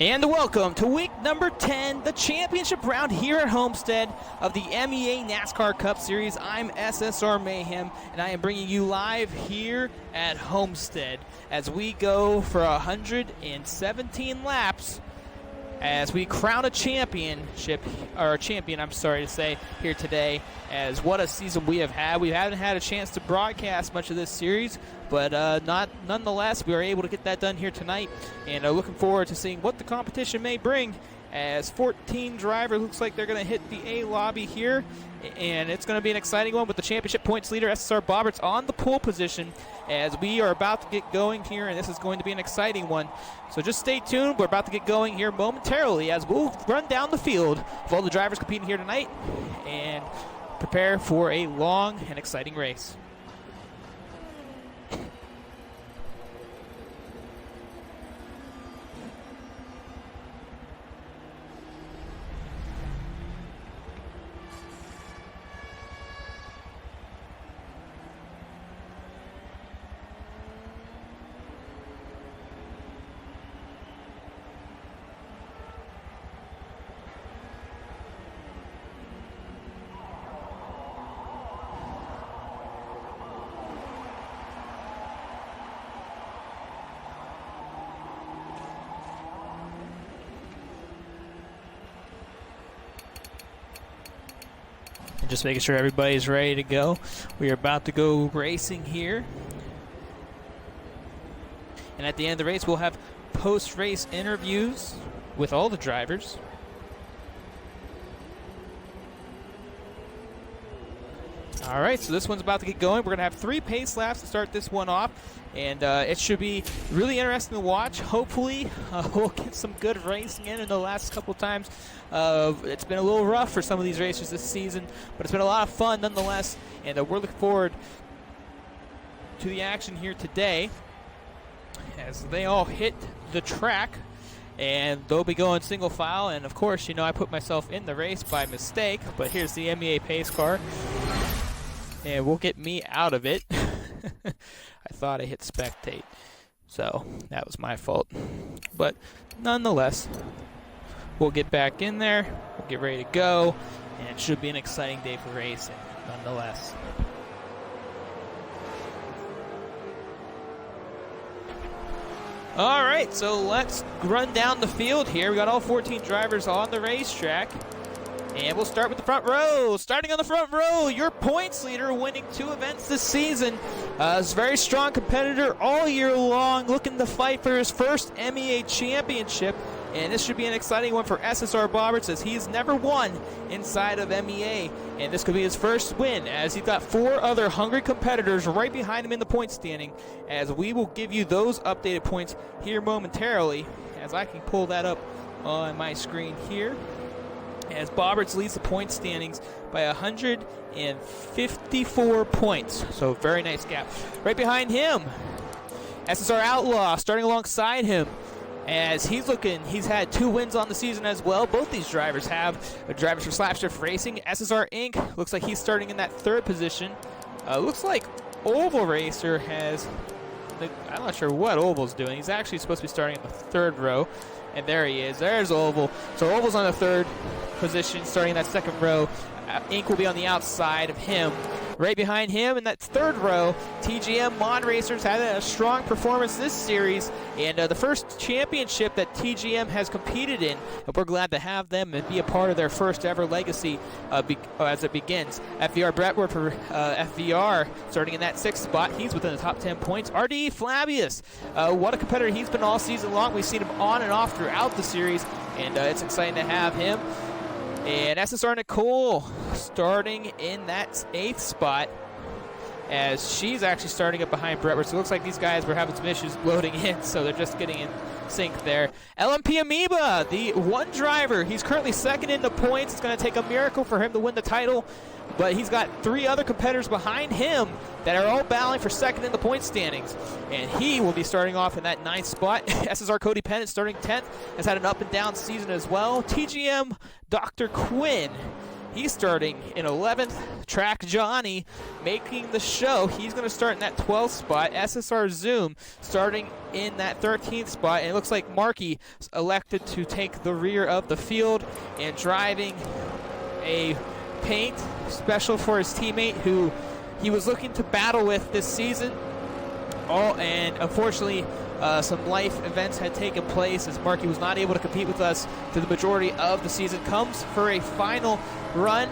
And welcome to week number 10, the championship round here at Homestead of the MEA NASCAR Cup Series. I'm SSR Mayhem, and I am bringing you live here at Homestead as we go for 117 laps as we crown a championship, or a champion, I'm sorry to say, here today. As what a season we have had. We haven't had a chance to broadcast much of this series, but nonetheless, we were able to get that done here tonight, and looking forward to seeing what the competition may bring. As 14 drivers, looks like they're going to hit the A lobby here, and it's going to be an exciting one with the championship points leader, SSR Bobberts, on the pole position as we are about to get going here, and this is going to be an exciting one. So just stay tuned. We're about to get going here momentarily as we'll run down the field of all the drivers competing here tonight and prepare for a long and exciting race. Just making sure everybody's ready to go. We are about to go racing here. And at the end of the race, we'll have post-race interviews with all the drivers. All right, so this one's about to get going. We're going to have 3 pace laps to start this one off, and it should be really interesting to watch. Hopefully, we'll get some good racing in the last couple times. It's been a little rough for some of these racers this season, but it's been a lot of fun nonetheless, and we're looking forward to the action here today as they all hit the track. And they'll be going single file, and of course, you know, I put myself in the race by mistake, but here's the MEA pace car. And we'll get me out of it. I thought I hit spectate, so that was my fault. But nonetheless, we'll get back in there, we'll get ready to go, and it should be an exciting day for racing, nonetheless. All right, so let's run down the field here. We got all 14 drivers on the racetrack. And we'll start with the front row. Starting on the front row, your points leader, winning 2 events this season. Is a very strong competitor all year long, looking to fight for his first MEA championship. And this should be an exciting one for SSR Bobberts, as he's never won inside of MEA. And this could be his first win, as he's got 4 other hungry competitors right behind him in the point standing. As we will give you those updated points here momentarily, as I can pull that up on my screen here. As Bobberts leads the point standings by 154 points. So very nice gap. Right behind him, SSR Outlaw starting alongside him. As he's had 2 wins on the season as well. Both these drivers have drivers for Slapshift Racing. SSR Inc. looks like he's starting in that 3rd position. Looks like Oval Racer has, I'm not sure what Oval's doing. He's actually supposed to be starting in the 3rd row. And there he is. There's Oval. So Oval's on the 3rd position, starting in that 2nd row. Inc. will be on the outside of him. Right behind him in that 3rd row, TGM Mod Racers had a strong performance this series, and the first championship that TGM has competed in. And we're glad to have them and be a part of their first ever legacy as it begins. FVR Brentwood for FVR starting in that 6th spot. He's within the top 10 points. RD Flavius, what a competitor he's been all season long. We've seen him on and off throughout the series, and it's exciting to have him. And SSR Nicole starting in that 8th spot, as she's actually starting up behind Brentwood. So it looks like these guys were having some issues loading in, so they're just getting in sync there. LMP Amoeba, the one driver, he's currently 2nd in the points. It's going to take a miracle for him to win the title, but he's got 3 other competitors behind him that are all battling for 2nd in the point standings. And he will be starting off in that 9th spot. SSR Cody Pennant starting 10th, has had an up and down season as well. TGM Dr. Quinn He's starting in 11th. Track Johnny making the show. He's going to start in that 12th spot. SSR Zoom starting in that 13th spot. And it looks like Markey elected to take the rear of the field and driving a paint special for his teammate who he was looking to battle with this season. And unfortunately, some life events had taken place as Markey was not able to compete with us through the majority of the season. Comes for a final run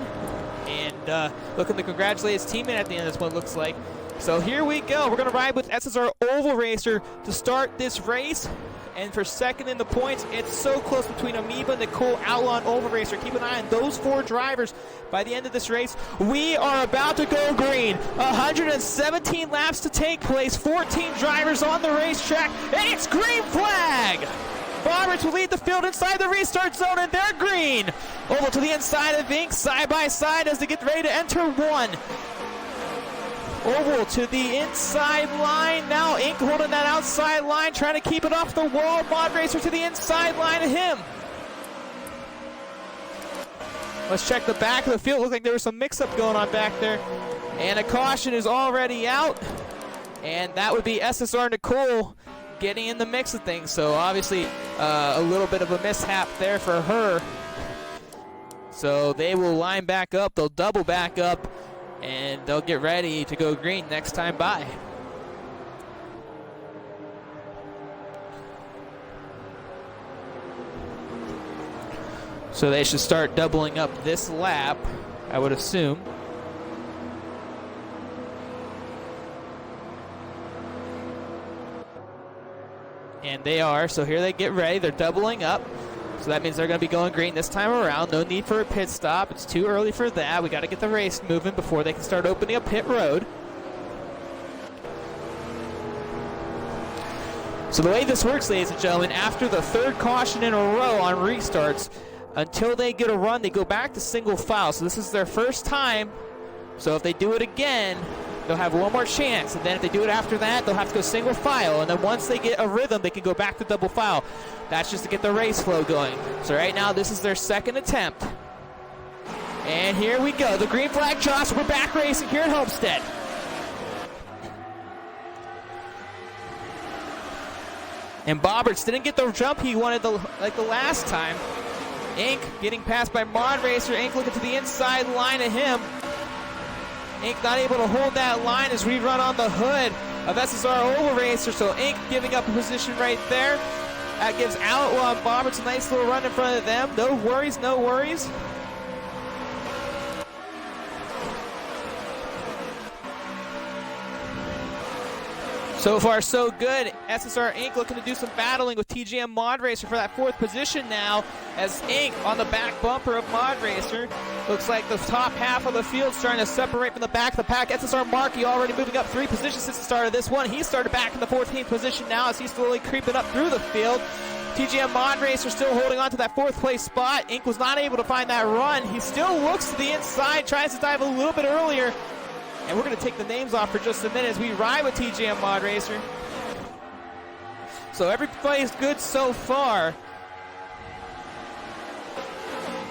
and looking to congratulate his teammate at the end of this one, looks like. So here we go. We're going to ride with SSR Oval Racer to start this race. And for second in the points, it's so close between Amoeba, Nicole, Outlaw, and Oval Racer. Keep an eye on those 4 drivers by the end of this race. We are about to go green. 117 laps to take place. 14 drivers on the racetrack. And it's green flag! Bobbers will lead the field inside the restart zone, and they're green. Oval to the inside of Inc. Side by side as they get ready to enter 1. Oval to the inside line. Now Inc. holding that outside line, trying to keep it off the wall. Mod Racer to the inside line of him. Let's check the back of the field. Looked like there was some mix-up going on back there. And a caution is already out. And that would be SSR Nicole getting in the mix of things. So obviously a little bit of a mishap there for her. So they will line back up. They'll double back up. And they'll get ready to go green next time by. So they should start doubling up this lap, I would assume. And they are, so here they get ready. They're doubling up. So that means they're going to be going green this time around. No need for a pit stop. It's too early for that. We got to get the race moving before they can start opening up pit road. So the way this works, ladies and gentlemen, after the 3rd caution in a row on restarts, until they get a run, they go back to single file. So this is their first time. So if they do it again, they'll have one more chance. And then if they do it after that, they'll have to go single file. And then once they get a rhythm, they can go back to double file. That's just to get the race flow going. So right now, this is their 2nd attempt. And here we go. The green flag drops. We're back racing here at Homestead. And Bobberts didn't get the jump he wanted like the last time. Inc. getting passed by Mod Racer. Inc. looking to the inside line of him. Inc. not able to hold that line as we run on the hood of SSR Oval Racer. So Inc. giving up a position right there. That gives Outlaw and Bobberts a nice little run in front of them. No worries, no worries. So far, so good. SSR Inc. looking to do some battling with TGM Mod Racer for that 4th position now, as Inc. on the back bumper of Mod Racer. Looks like the top half of the field starting to separate from the back of the pack. SSR Markey already moving up 3 positions since the start of this one. He started back in the 14th position now as he's slowly creeping up through the field. TGM Mod Racer still holding on to that 4th place spot. Inc. was not able to find that run. He still looks to the inside, tries to dive a little bit earlier. And we're going to take the names off for just a minute as we ride with TGM Mod Racer. So everybody's good so far.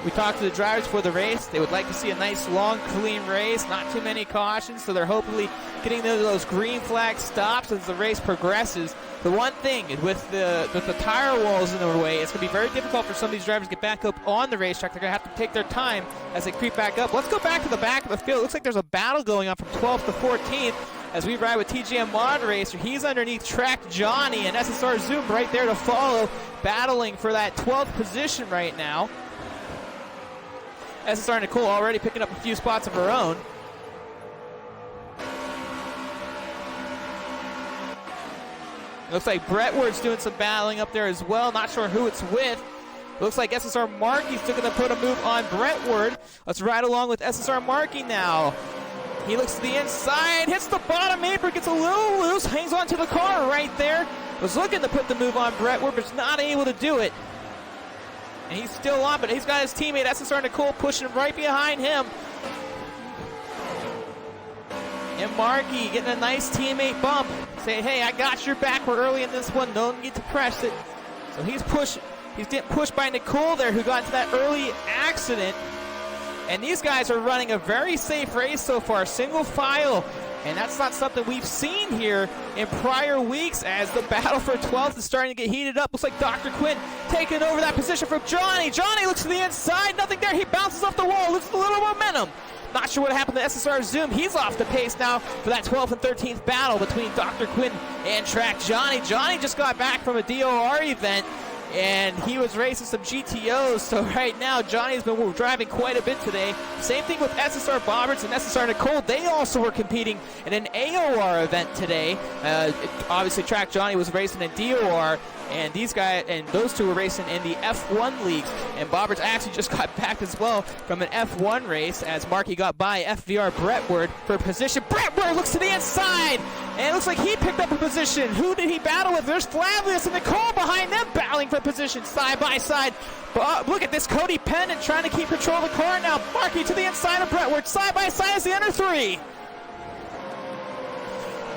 We talked to the drivers for the race. They would like to see a nice, long, clean race, not too many cautions, so they're hopefully getting those green flag stops as the race progresses. The one thing with the tire walls in the way, it's going to be very difficult for some of these drivers to get back up on the racetrack. They're going to have to take their time as they creep back up. Let's go back to the back of the field. It looks like there's a battle going on from 12th to 14th as we ride with TGM Mod Racer. He's underneath Track Johnny and SSR Zoom right there to follow, battling for that 12th position right now. SSR Nicole already picking up a few spots of her own. It looks like Brentwood's doing some battling up there as well. Not sure who it's with. Looks like SSR Markey's still going to put a move on Brentwood. Let's ride along with SSR Markey now. He looks to the inside, hits the bottom apron, gets a little loose, hangs onto the car right there. Was looking to put the move on Brentwood, but is not able to do it. And he's still on, but he's got his teammate SSR Nicole pushing right behind him. And Markey getting a nice teammate bump. Say, hey, I got your back. We're early in this one. Don't need to press it. So he's getting pushed by Nicole there, who got into that early accident. And these guys are running a very safe race so far, single file. And that's not something we've seen here in prior weeks as the battle for 12th is starting to get heated up. Looks like Dr. Quinn taking over that position from Johnny. Johnny looks to the inside, nothing there. He bounces off the wall, loses a little momentum. Not sure what happened to SSR Zoom. He's off the pace now for that 12th and 13th battle between Dr. Quinn and Track Johnny. Johnny just got back from a DOR event, and he was racing some GTOs, so right now Johnny's been driving quite a bit today. Same thing with SSR Bobberts and SSR Nicole. They also were competing in an AOR event today. Obviously Track Johnny was racing in DOR, and these guys and those two were racing in the F1 leagues. And Bobberts actually just got back as well from an F1 race as Marky got by FVR Brentwood for position. Brentwood looks to the inside, and it looks like he picked up a position. Who did he battle with? There's Flavius and Nicole behind them battling for position side by side. Look at this Cody Pennant trying to keep control of the car now. Marky to the inside of Brentwood, side by side as the under three.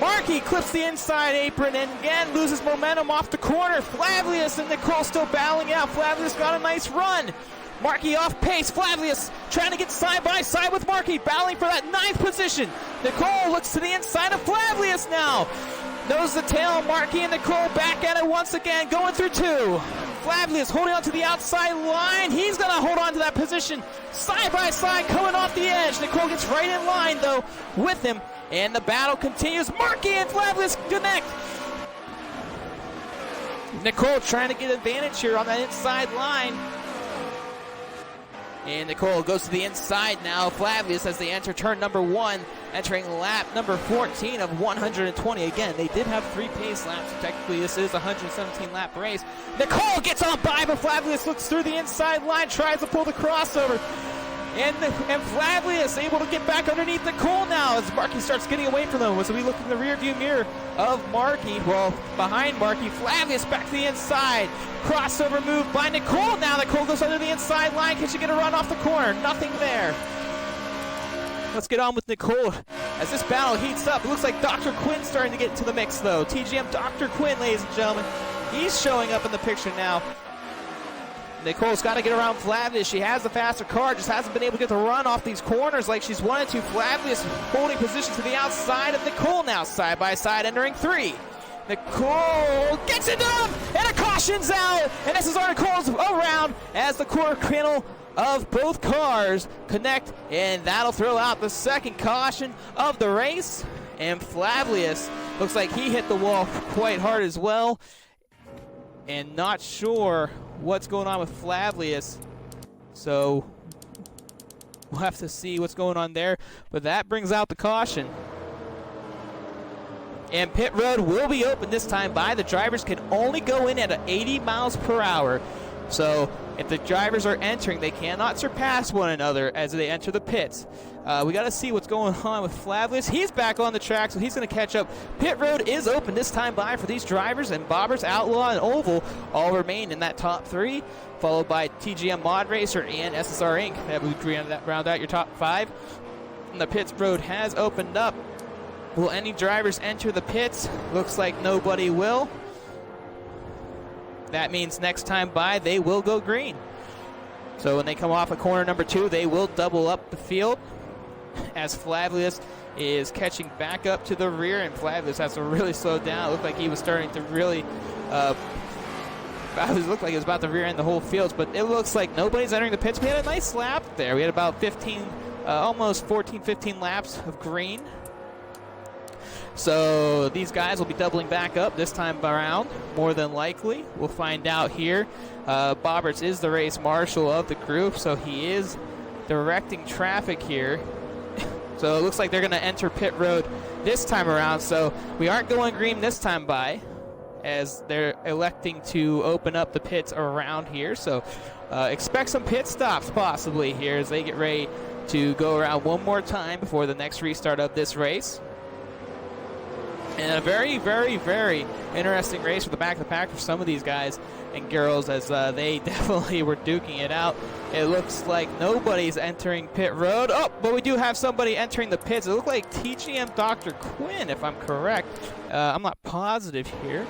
Marky clips the inside apron and again loses momentum off the corner. Flavius and Nicole still battling out. Flavius got a nice run. Marky off pace. Flavius trying to get side by side with Marky, battling for that 9th position. Nicole looks to the inside of Flavius now. Nose the tail. Marky and Nicole back at it once again, going through 2. Flavius holding on to the outside line. He's going to hold on to that position side by side, coming off the edge. Nicole gets right in line, though, with him. And the battle continues. Marky and Flavius connect. Nicole trying to get advantage here on that inside line. And Nicole goes to the inside now. Flavius as they enter turn number 1, entering lap number 14 of 120. Again, they did have 3 pace laps. So technically, this is a 117 lap race. Nicole gets on by, but Flavius looks through the inside line, tries to pull the crossover. And Flavius able to get back underneath Nicole now as Marky starts getting away from them. So we look in the rear view mirror of Marky. Well, behind Marky, Flavius back to the inside. Crossover move by Nicole now. Nicole goes under the inside line. Can she get a run off the corner? Nothing there. Let's get on with Nicole as this battle heats up. It looks like Dr. Quinn's starting to get into the mix, though. TGM Dr. Quinn, ladies and gentlemen. He's showing up in the picture now. Nicole's got to get around Flavius. She has the faster car, just hasn't been able to get the run off these corners like she's wanted to. Flavius holding position to the outside of Nicole now, side by side, entering 3. Nicole gets it up, and a caution's out, and SSR Nicole's around as the core panel of both cars connect, and that'll throw out the second caution of the race. And Flavius looks like he hit the wall quite hard as well, and not sure what's going on with Flavius, so we'll have to see what's going on there. But that brings out the caution, and pit road will be open this time by. The drivers can only go in at 80 miles per hour, so if the drivers are entering, they cannot surpass one another as they enter the pits. We got to see what's going on with Flavius. He's back on the track, so he's going to catch up. Pit road is open this time by for these drivers, and Bobberts, Outlaw, and Oval all remain in that top 3, followed by TGM Mod Racer and SSR Inc. That would round out your top 5. And the pits road has opened up. Will any drivers enter the pits? Looks like nobody will. That means next time by, they will go green. So when they come off of corner number 2, they will double up the field as Flavius is catching back up to the rear, and Flavius has to really slow down. It looked like he was starting to really looked like he was about to rear end the whole field, but it looks like nobody's entering the pits. We had a nice lap there. We had about 15, almost 14, 15 laps of green. So these guys will be doubling back up this time around, more than likely. We'll find out here. Bobberts is the race marshal of the group, so he is directing traffic here. So it looks like they're going to enter pit road this time around. So we aren't going green this time by, as they're electing to open up the pits around here. So expect some pit stops possibly here as they get ready to go around one more time before the next restart of this race. And a very, very, very interesting race for the back of the pack for some of these guys and girls, as they definitely were duking it out. It looks like nobody's entering pit road. Oh, but we do have somebody entering the pits. It looked like TGM Dr. Quinn, if I'm correct. I'm not positive here.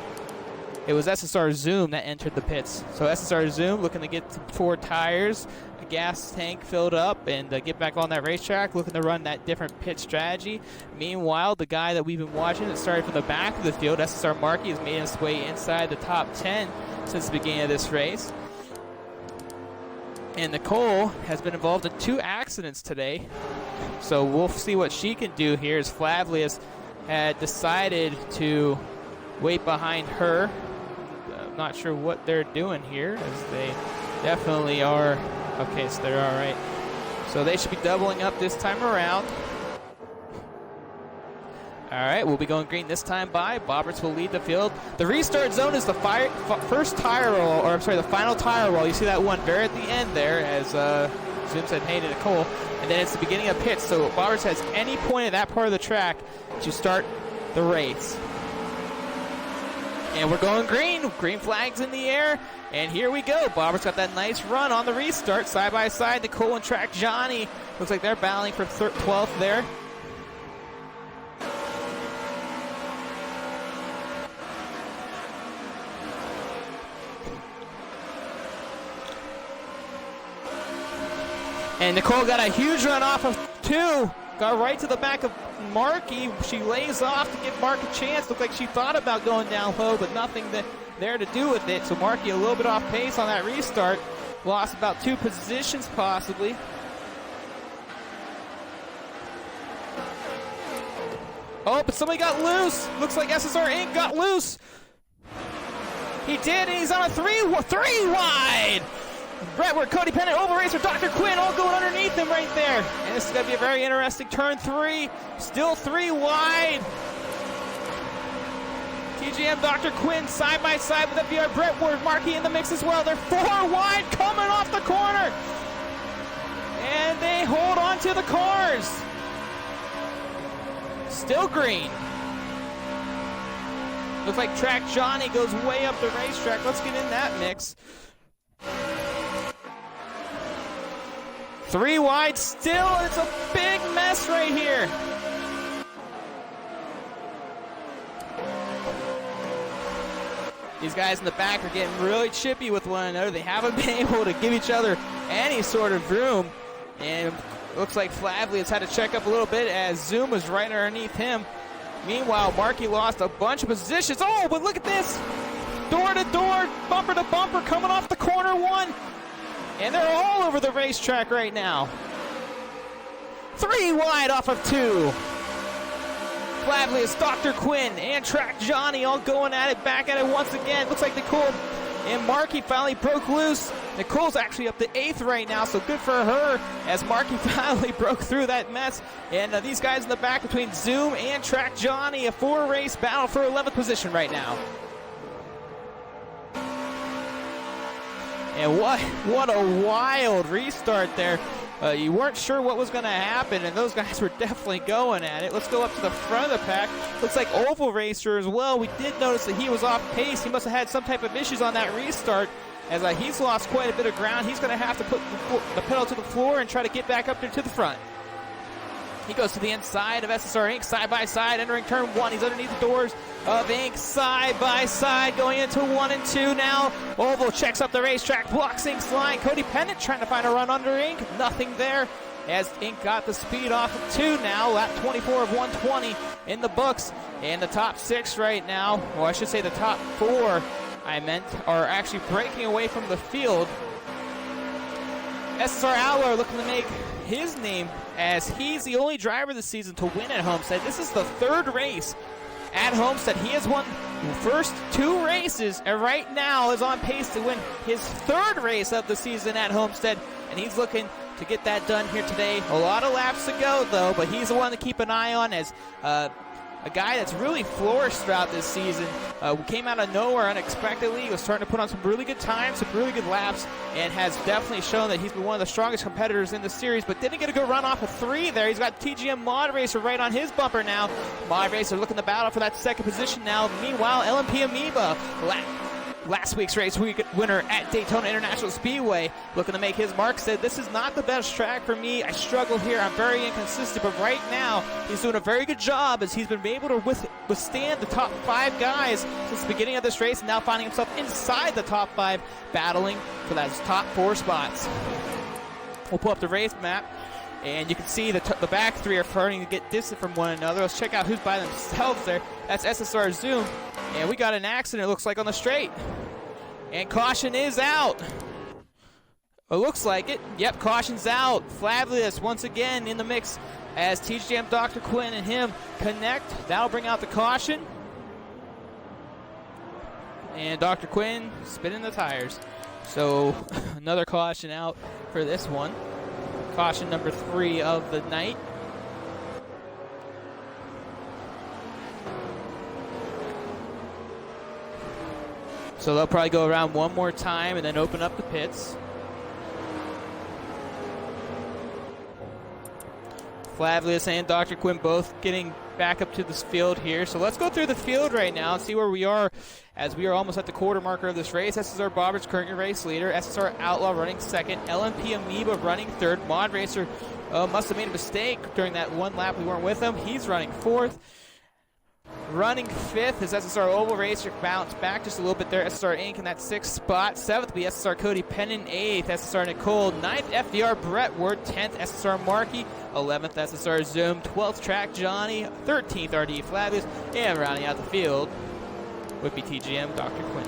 it was SSR Zoom that entered the pits. So SSR Zoom looking to get 4 tires, a gas tank filled up, and get back on that racetrack, looking to run that different pit strategy. Meanwhile, the guy that we've been watching that started from the back of the field, SSR Markey, has made his way inside the top 10 since the beginning of this race. And Nicole has been involved in 2 accidents today. So we'll see what she can do here, as Flavlius had decided to wait behind her. I'm not sure what they're doing here, as they definitely are. Okay, so they're all right. So they should be doubling up this time around. All right, we'll be going green this time by. Bobberts will lead the field. The restart zone is the first tire roll, or I'm sorry, the final tire roll. You see that one very at the end there, as Zoom said hey to Nicole. And then it's the beginning of pits, so Bobberts has any point at that part of the track to start the race. And we're going green. Green flag's in the air. And here we go. Bobberts got that nice run on the restart. Side by side, Nicole and Track Johnny. Looks like they're battling for 12th there. And Nicole got a huge run off of 2. Got right to the back of Markey. She lays off to give Mark a chance. Looked like she thought about going down low, but nothing there to do with it. So Markey a little bit off pace on that restart. Lost about 2 positions possibly. Oh, but somebody got loose. Looks like SSR Inc. got loose. He did, and he's on a 3 wide. Brentwood, Cody Pennant, Oval Racer, Dr. Quinn, all going underneath him right there. And this is going to be a very interesting turn 3. Still 3 wide. TGM, Dr. Quinn, side by side with FBR. Brentwood, Markey in the mix as well. They're 4 wide coming off the corner. And they hold on to the cars. Still green. Looks like Track Johnny goes way up the racetrack. Let's get in that mix. 3 wide still, and it's a big mess right here. These guys in the back are getting really chippy with one another. They haven't been able to give each other any sort of room. And it looks like Flavlius had to check up a little bit as Zoom was right underneath him. Meanwhile, Markey lost a bunch of positions. Oh, but look at this. Door to door, bumper to bumper, coming off the corner 1. And they're all over the racetrack right now. 3 wide off of 2. Flavlius, Dr. Quinn, and Track Johnny all going at it, back at it once again. Looks like Nicole and Markey finally broke loose. Nicole's actually up to 8th right now, so good for her as Markey finally broke through that mess. And these guys in the back between Zoom and Track Johnny, a 4-race battle for 11th position right now. And what a wild restart there. You weren't sure what was going to happen, and those guys were definitely going at it. Let's go up to the front of the pack. Looks like Oval Racer as well. We did notice that he was off pace. He must have had some type of issues on that restart, as he's lost quite a bit of ground. He's going to have to put the pedal to the floor and try to get back up there to the front. He goes to the inside of SSR Inc. side by side, entering turn 1. He's underneath the doors of Inc. side by side, going into 1 and 2 now. Oval checks up the racetrack, blocks Inc.'s line. Cody Pennant trying to find a run under Inc. Nothing there, as Inc. got the speed off of 2 now. Lap 24 of 120 in the books. And the top 6 right now, well, I should say the top 4, are actually breaking away from the field. SSR Outlaw looking to make his name, as he's the only driver this season to win at Homestead. This is the 3rd race at Homestead. He has won the first 2 races, and right now is on pace to win his 3rd race of the season at Homestead, and he's looking to get that done here today. A lot of laps to go, though, but he's the one to keep an eye on, as a guy that's really flourished throughout this season. Came out of nowhere unexpectedly. He was starting to put on some really good times, some really good laps, and has definitely shown that he's been one of the strongest competitors in the series, but didn't get a good run off of 3 there. He's got TGM Mod Racer right on his bumper now. Mod Racer looking to battle for that 2nd position now. Meanwhile, LMP Amoeba, last week's race winner at Daytona International Speedway, looking to make his mark, said, "This is not the best track for me. I struggle here. I'm very inconsistent, but right now he's doing a very good job, as he's been able to withstand the top 5 guys since the beginning of this race, and now finding himself inside the top 5, battling for those top 4 spots. We'll pull up the race map, and you can see the back 3 are starting to get distant from one another. Let's check out who's by themselves there. That's SSR Zoom, and we got an accident, it looks like, on the straight. And caution is out. It looks like it. Yep, caution's out. Flavius once again in the mix as TGM Dr. Quinn and him connect. That'll bring out the caution. And Dr. Quinn spinning the tires. So another caution out for this one. Caution number 3 of the night. So they'll probably go around one more time and then open up the pits. Flavius and Dr. Quinn both getting back up to this field here. So let's go through the field right now and see where we are, as we are almost at the quarter marker of this race. SSR Bobbert's current your race leader. SSR Outlaw running second. LMP Amoeba running third. Mod Racer must have made a mistake during that one lap we weren't with him. He's running fourth. Running fifth is SSR Oval Racer, bounced back just a little bit there. SSR Inc. in that 6th spot. 7th will be SSR Cody Pennon. 8th, SSR Nicole. 9th, FDR Brett Ward. 10th, SSR Markey. 11th, SSR Zoom. 12th, Track Johnny. 13th, RD Flavius. And rounding out the field would be TGM Dr. Quinn.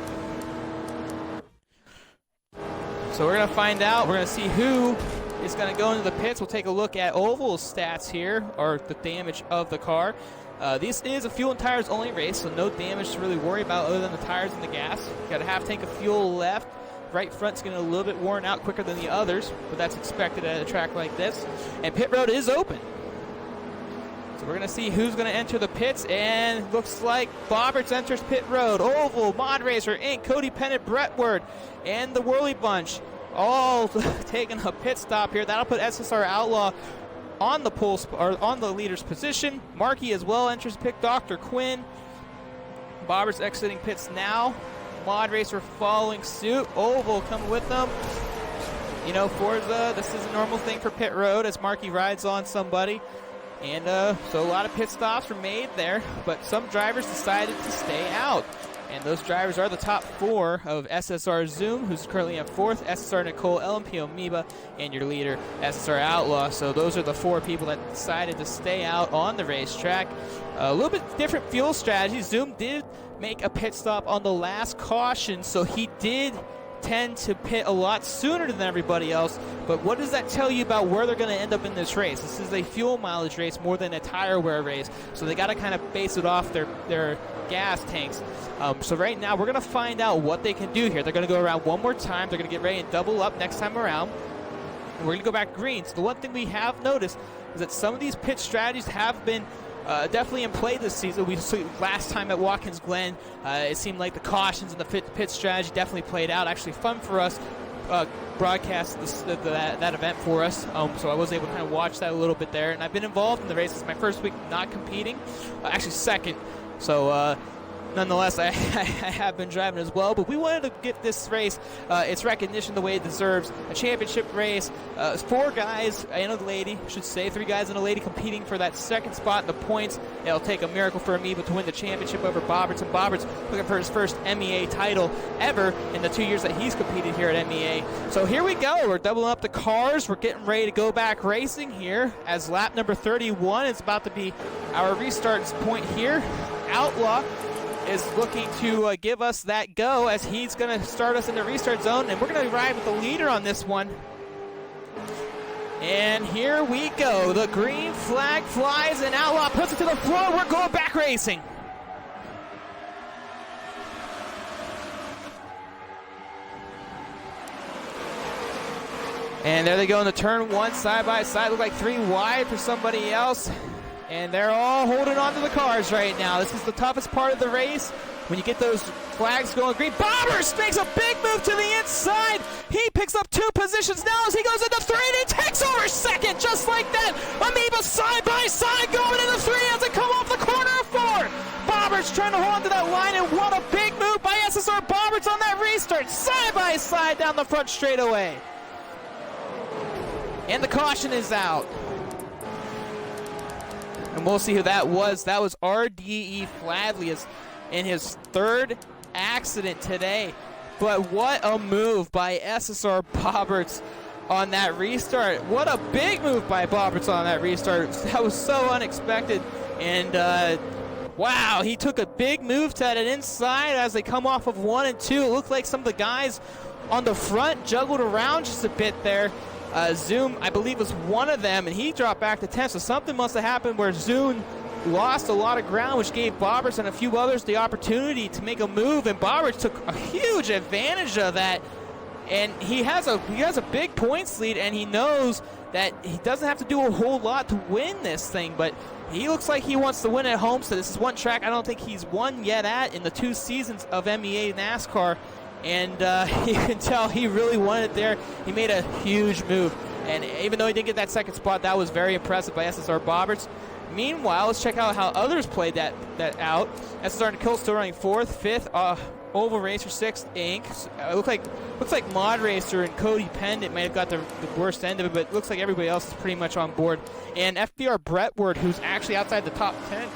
So we're going to find out. We're going to see who is going to go into the pits. We'll take a look at Oval's stats here, or the damage of the car. This is a fuel and tires only race, so no damage to really worry about other than the tires and the gas. Got a half tank of fuel left. Right front's getting a little bit worn out quicker than the others, but that's expected at a track like this. And pit road is open. So we're going to see who's going to enter the pits, and looks like Bobberts enters pit road. Oval, Mod Racer, Inc., Cody Pennant, Brett Ward, and the Whirly Bunch all taking a pit stop here. That'll put SSR Outlaw on the pole or on the leader's position. Markey as well enters pick. Dr. Quinn. Bobberts exiting pits now. Mod Racer following suit. Oval coming with them. You know, Forza, this is a normal thing for pit road as Markey rides on somebody. And so a lot of pit stops were made there, but some drivers decided to stay out. And those drivers are the top 4 of SSR Zoom, who's currently in 4th, SSR Nicole, LMP Amoeba, and your leader, SSR Outlaw. So those are the 4 people that decided to stay out on the racetrack. A little bit different fuel strategy. Zoom did make a pit stop on the last caution, so he did tend to pit a lot sooner than everybody else. But what does that tell you about where they're going to end up in this race? This is a fuel mileage race more than a tire wear race, so they got to kind of base it off their gas tanks. So right now we're going to find out what they can do here. They're going to go around one more time. They're going to get ready and double up next time around. And we're going to go back green. So the one thing we have noticed is that some of these pit strategies have been definitely in play this season. We saw last time at Watkins Glen, it seemed like the cautions and the pit strategy definitely played out. Actually fun for us broadcast that event for us. So I was able to kind of watch that a little bit there. And I've been involved in the race. It's my first week not competing. Actually second. So nonetheless, I have been driving as well, but we wanted to get this race its recognition the way it deserves. A championship race, 4 guys and a lady, I should say, 3 guys and a lady competing for that 2nd spot in the points. It'll take a miracle for Amoeba to win the championship over Bobberts, and Bobberts looking for his first MEA title ever in the 2 years that he's competed here at MEA. So here we go. We're doubling up the cars. We're getting ready to go back racing here as lap number 31 is about to be our restart point here. Outlaw is looking to give us that go as he's going to start us in the restart zone, and we're going to ride with the leader on this one. And here we go. The green flag flies and Outlaw puts it to the floor. We're going back racing. And there they go in the turn 1 side by side. Look like 3 wide for somebody else. And they're all holding on to the cars right now. This is the toughest part of the race. When you get those flags going green, Bobberts makes a big move to the inside. He picks up 2 positions now as he goes into 3, and he takes over 2nd just like that. Amoeba side by side going into 3 as they come off the corner of 4. Bobberts trying to hold on to that line, and what a big move by SSR Bobberts on that restart. Side by side down the front straightaway. And the caution is out. And we'll see who that was. That was RDE Flavlius in his third accident today. But what a move by SSR Bobberts on that restart. What a big move by Bobberts on that restart. That was so unexpected. And wow, he took a big move to that inside as they come off of 1 and 2. It looked like some of the guys on the front juggled around just a bit there. Zoom, I believe, was one of them, and he dropped back to 10. So something must have happened where Zoom lost a lot of ground, which gave Bobberts and a few others the opportunity to make a move, and Bobberts took a huge advantage of that. And he has a big points lead, and he knows that he doesn't have to do a whole lot to win this thing, but he looks like he wants to win at Homestead. This is one track I don't think he's won yet at in the 2 seasons of MEA NASCAR. And you can tell he really wanted it there. He made a huge move. And even though he didn't get that second spot, that was very impressive by SSR Bobberts. Meanwhile, let's check out how others played that out. SSR Nicole still running 4th, 5th, Oval Racer 6th, Inc. Looks like Mod Racer and Cody Pendant might have got the worst end of it, but it looks like everybody else is pretty much on board. And FBR Brentwood, who's actually outside the top 10,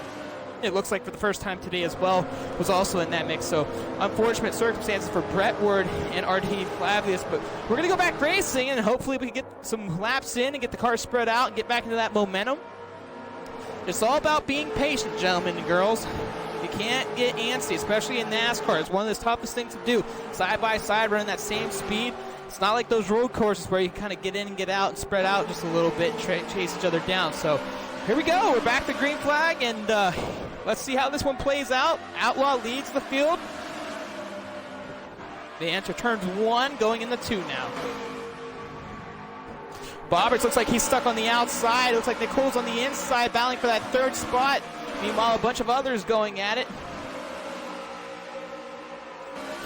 it looks like for the first time today as well, was also in that mix. So unfortunate circumstances for Brentwood and RD Flavius, but we're going to go back racing, and hopefully we can get some laps in and get the car spread out and get back into that momentum. It's all about being patient, gentlemen and girls. You can't get antsy, especially in NASCAR. It's one of the toughest things to do. Side by side, running that same speed. It's not like those road courses where you kind of get in and get out and spread out just a little bit and chase each other down. So here we go. We're back to green flag, and let's see how this one plays out. Outlaw leads the field. They enter turns 1, going into 2 now. Bobberts looks like he's stuck on the outside. It looks like Nicole's on the inside, battling for that 3rd spot. Meanwhile, a bunch of others going at it.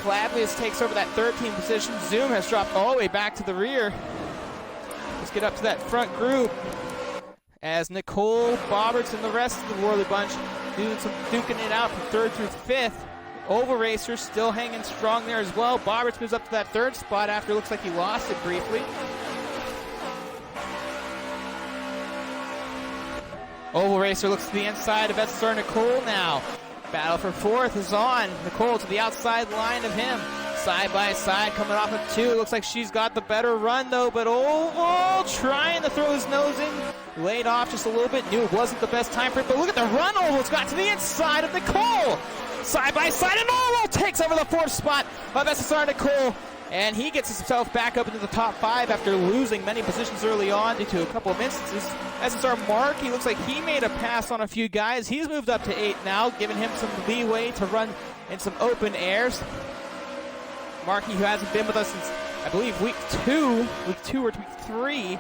Flavius takes over that 13th position. Zoom has dropped all the way back to the rear. Let's get up to that front group as Nicole, Bobberts, and the rest of the Worley bunch doing some duking it out from 3rd through 5th. Oval Racer still hanging strong there as well. Bobberts moves up to that 3rd spot after it looks like he lost it briefly. Oval Racer looks to the inside of SSR Nicole now. Battle for 4th is on. Nicole to the outside line of him. Side by side coming off of 2. Looks like she's got the better run though, but Oval trying to throw his nose in. Laid off just a little bit. Knew it wasn't the best time for it, but look at the run Oval's got to the inside of Nicole. Side by side, and Oval takes over the 4th spot of SSR Nicole. And he gets himself back up into the top 5 after losing many positions early on due to a couple of instances. SSR Mark, he looks like he made a pass on a few guys. He's moved up to 8 now, giving him some leeway to run in some open airs. Markey, who hasn't been with us since, I believe, week 2 or week 3.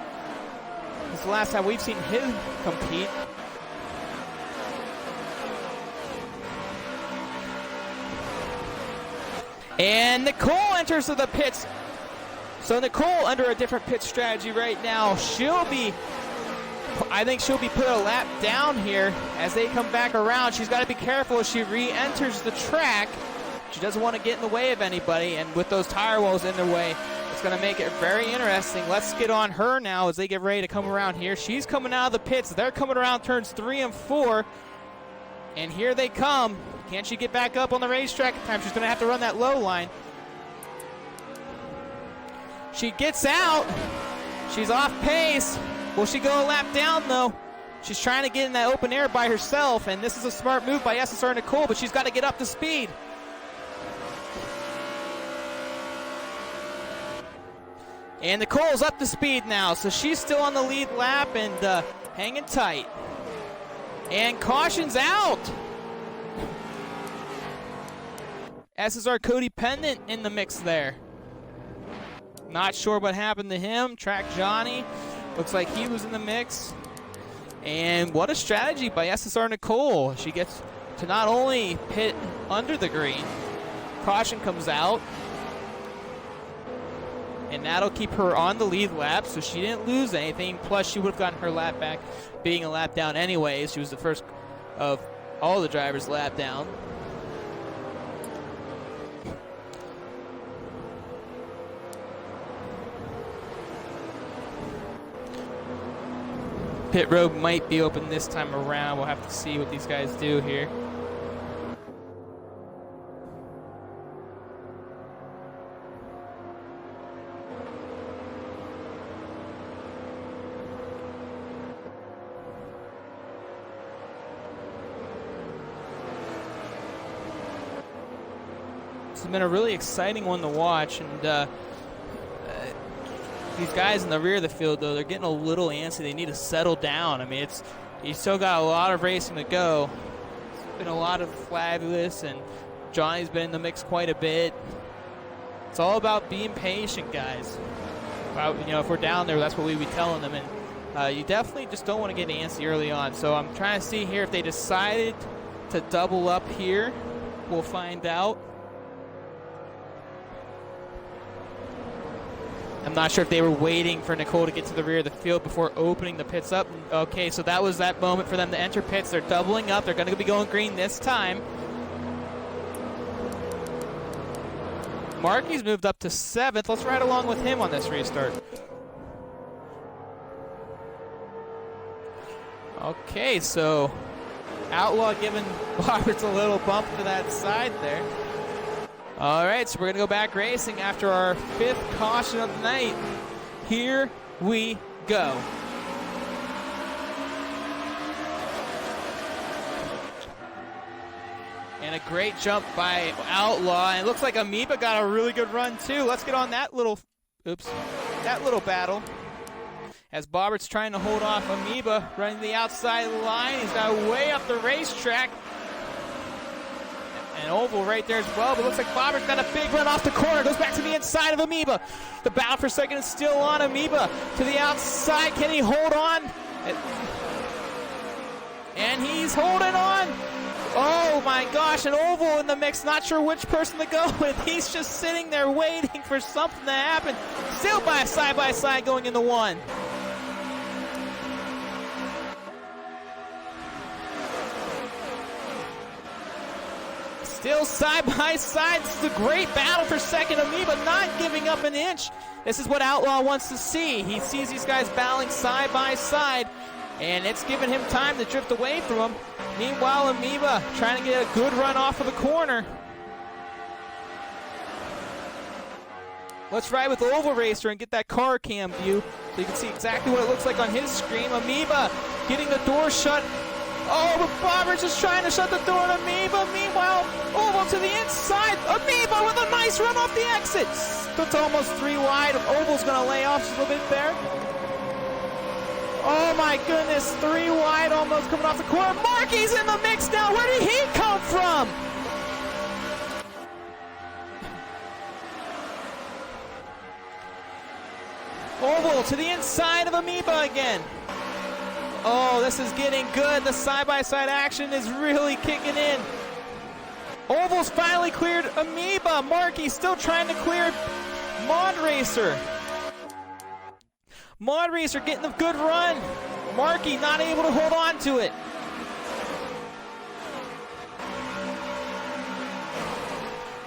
This is the last time we've seen him compete. And Nicole enters to the pits. So Nicole under a different pit strategy right now. I think she'll be put a lap down here as they come back around. She's got to be careful as she re-enters the track. She doesn't want to get in the way of anybody, and with those tire walls in their way, it's going to make it very interesting. Let's get on her now as they get ready to come around here. She's coming out of the pits. They're coming around turns 3 and 4, and here they come. Can she get back up on the racetrack in time? She's going to have to run that low line. She gets out. She's off pace. Will she go a lap down, though? She's trying to get in that open air by herself, and this is a smart move by SSR Nicole, but she's got to get up to speed. And Nicole's up to speed now, so she's still on the lead lap and hanging tight. And caution's out. SSR Cody Pendant in the mix there. Not sure what happened to him. Track Johnny. Looks like he was in the mix. And what a strategy by SSR Nicole. She gets to not only pit under the green. Caution comes out. And that'll keep her on the lead lap, so she didn't lose anything. Plus, she would have gotten her lap back, being a lap down anyways. She was the first of all the drivers lap down. Pit road might be open this time around. We'll have to see what these guys do here. This has been a really exciting one to watch, and these guys in the rear of the field, though, they're getting a little antsy. They need to settle down. I mean, you still got a lot of racing to go. It's been a lot of flagless, and Johnny's been in the mix quite a bit. It's all about being patient, guys. If we're down there, that's what we'd be telling them, and you definitely just don't want to get antsy early on. So I'm trying to see here if they decided to double up here. We'll find out. I'm not sure if they were waiting for Nicole to get to the rear of the field before opening the pits up. Okay, so that was that moment for them to enter pits. They're doubling up. They're going to be going green this time. Marky's moved up to 7th. Let's ride along with him on this restart. Okay, so Outlaw giving Roberts a little bump to that side there. All right, so we're going to go back racing after our 5th caution of the night. Here we go. And a great jump by Outlaw. And it looks like Amoeba got a really good run, too. Let's get on that little battle. As Bobbert's trying to hold off Amoeba, running the outside line. He's got way up the racetrack. And Oval right there as well, but looks like Bobbert's got a big run off the corner. Goes back to the inside of Amoeba. The battle for second is still on. Amoeba to the outside. Can he hold on? And he's holding on. Oh my gosh, an Oval in the mix. Not sure which person to go with. He's just sitting there waiting for something to happen. Still by side going into 1. Still side by side. This is a great battle for second. Amoeba not giving up an inch. This is what Outlaw wants to see. He sees these guys battling side by side, and it's giving him time to drift away from them. Meanwhile, Amoeba trying to get a good run off of the corner. Let's ride with the Oval Racer and get that car cam view so you can see exactly what it looks like on his screen. Amoeba getting the door shut. Oh, but Bobbert's just trying to shut the door on Amoeba. Meanwhile, Oval to the inside. Amoeba with a nice run off the exit. That's almost 3 wide. Oval's going to lay off just a little bit there. Oh my goodness, 3 wide almost coming off the corner. Marky's in the mix now. Where did he come from? Oval to the inside of Amoeba again. Oh, this is getting good. The side-by-side action is really kicking in. Oval's finally cleared Amoeba. Marky still trying to clear Mod Racer. Mod Racer getting a good run. Marky not able to hold on to it.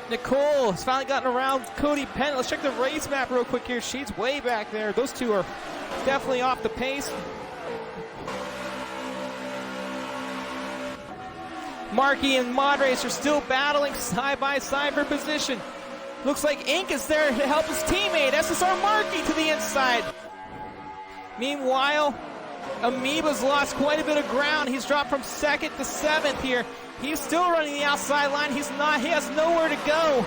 Nicole has finally gotten around Cody Penn. Let's check the race map real quick here. She's way back there. Those two are definitely off the pace. Marky and Mod Racer still battling side by side for position. Looks like Ink is there to help his teammate. SSR Marky to the inside. Meanwhile, Amoeba's lost quite a bit of ground. He's dropped from 2nd to 7th here. He's still running the outside line. He has nowhere to go.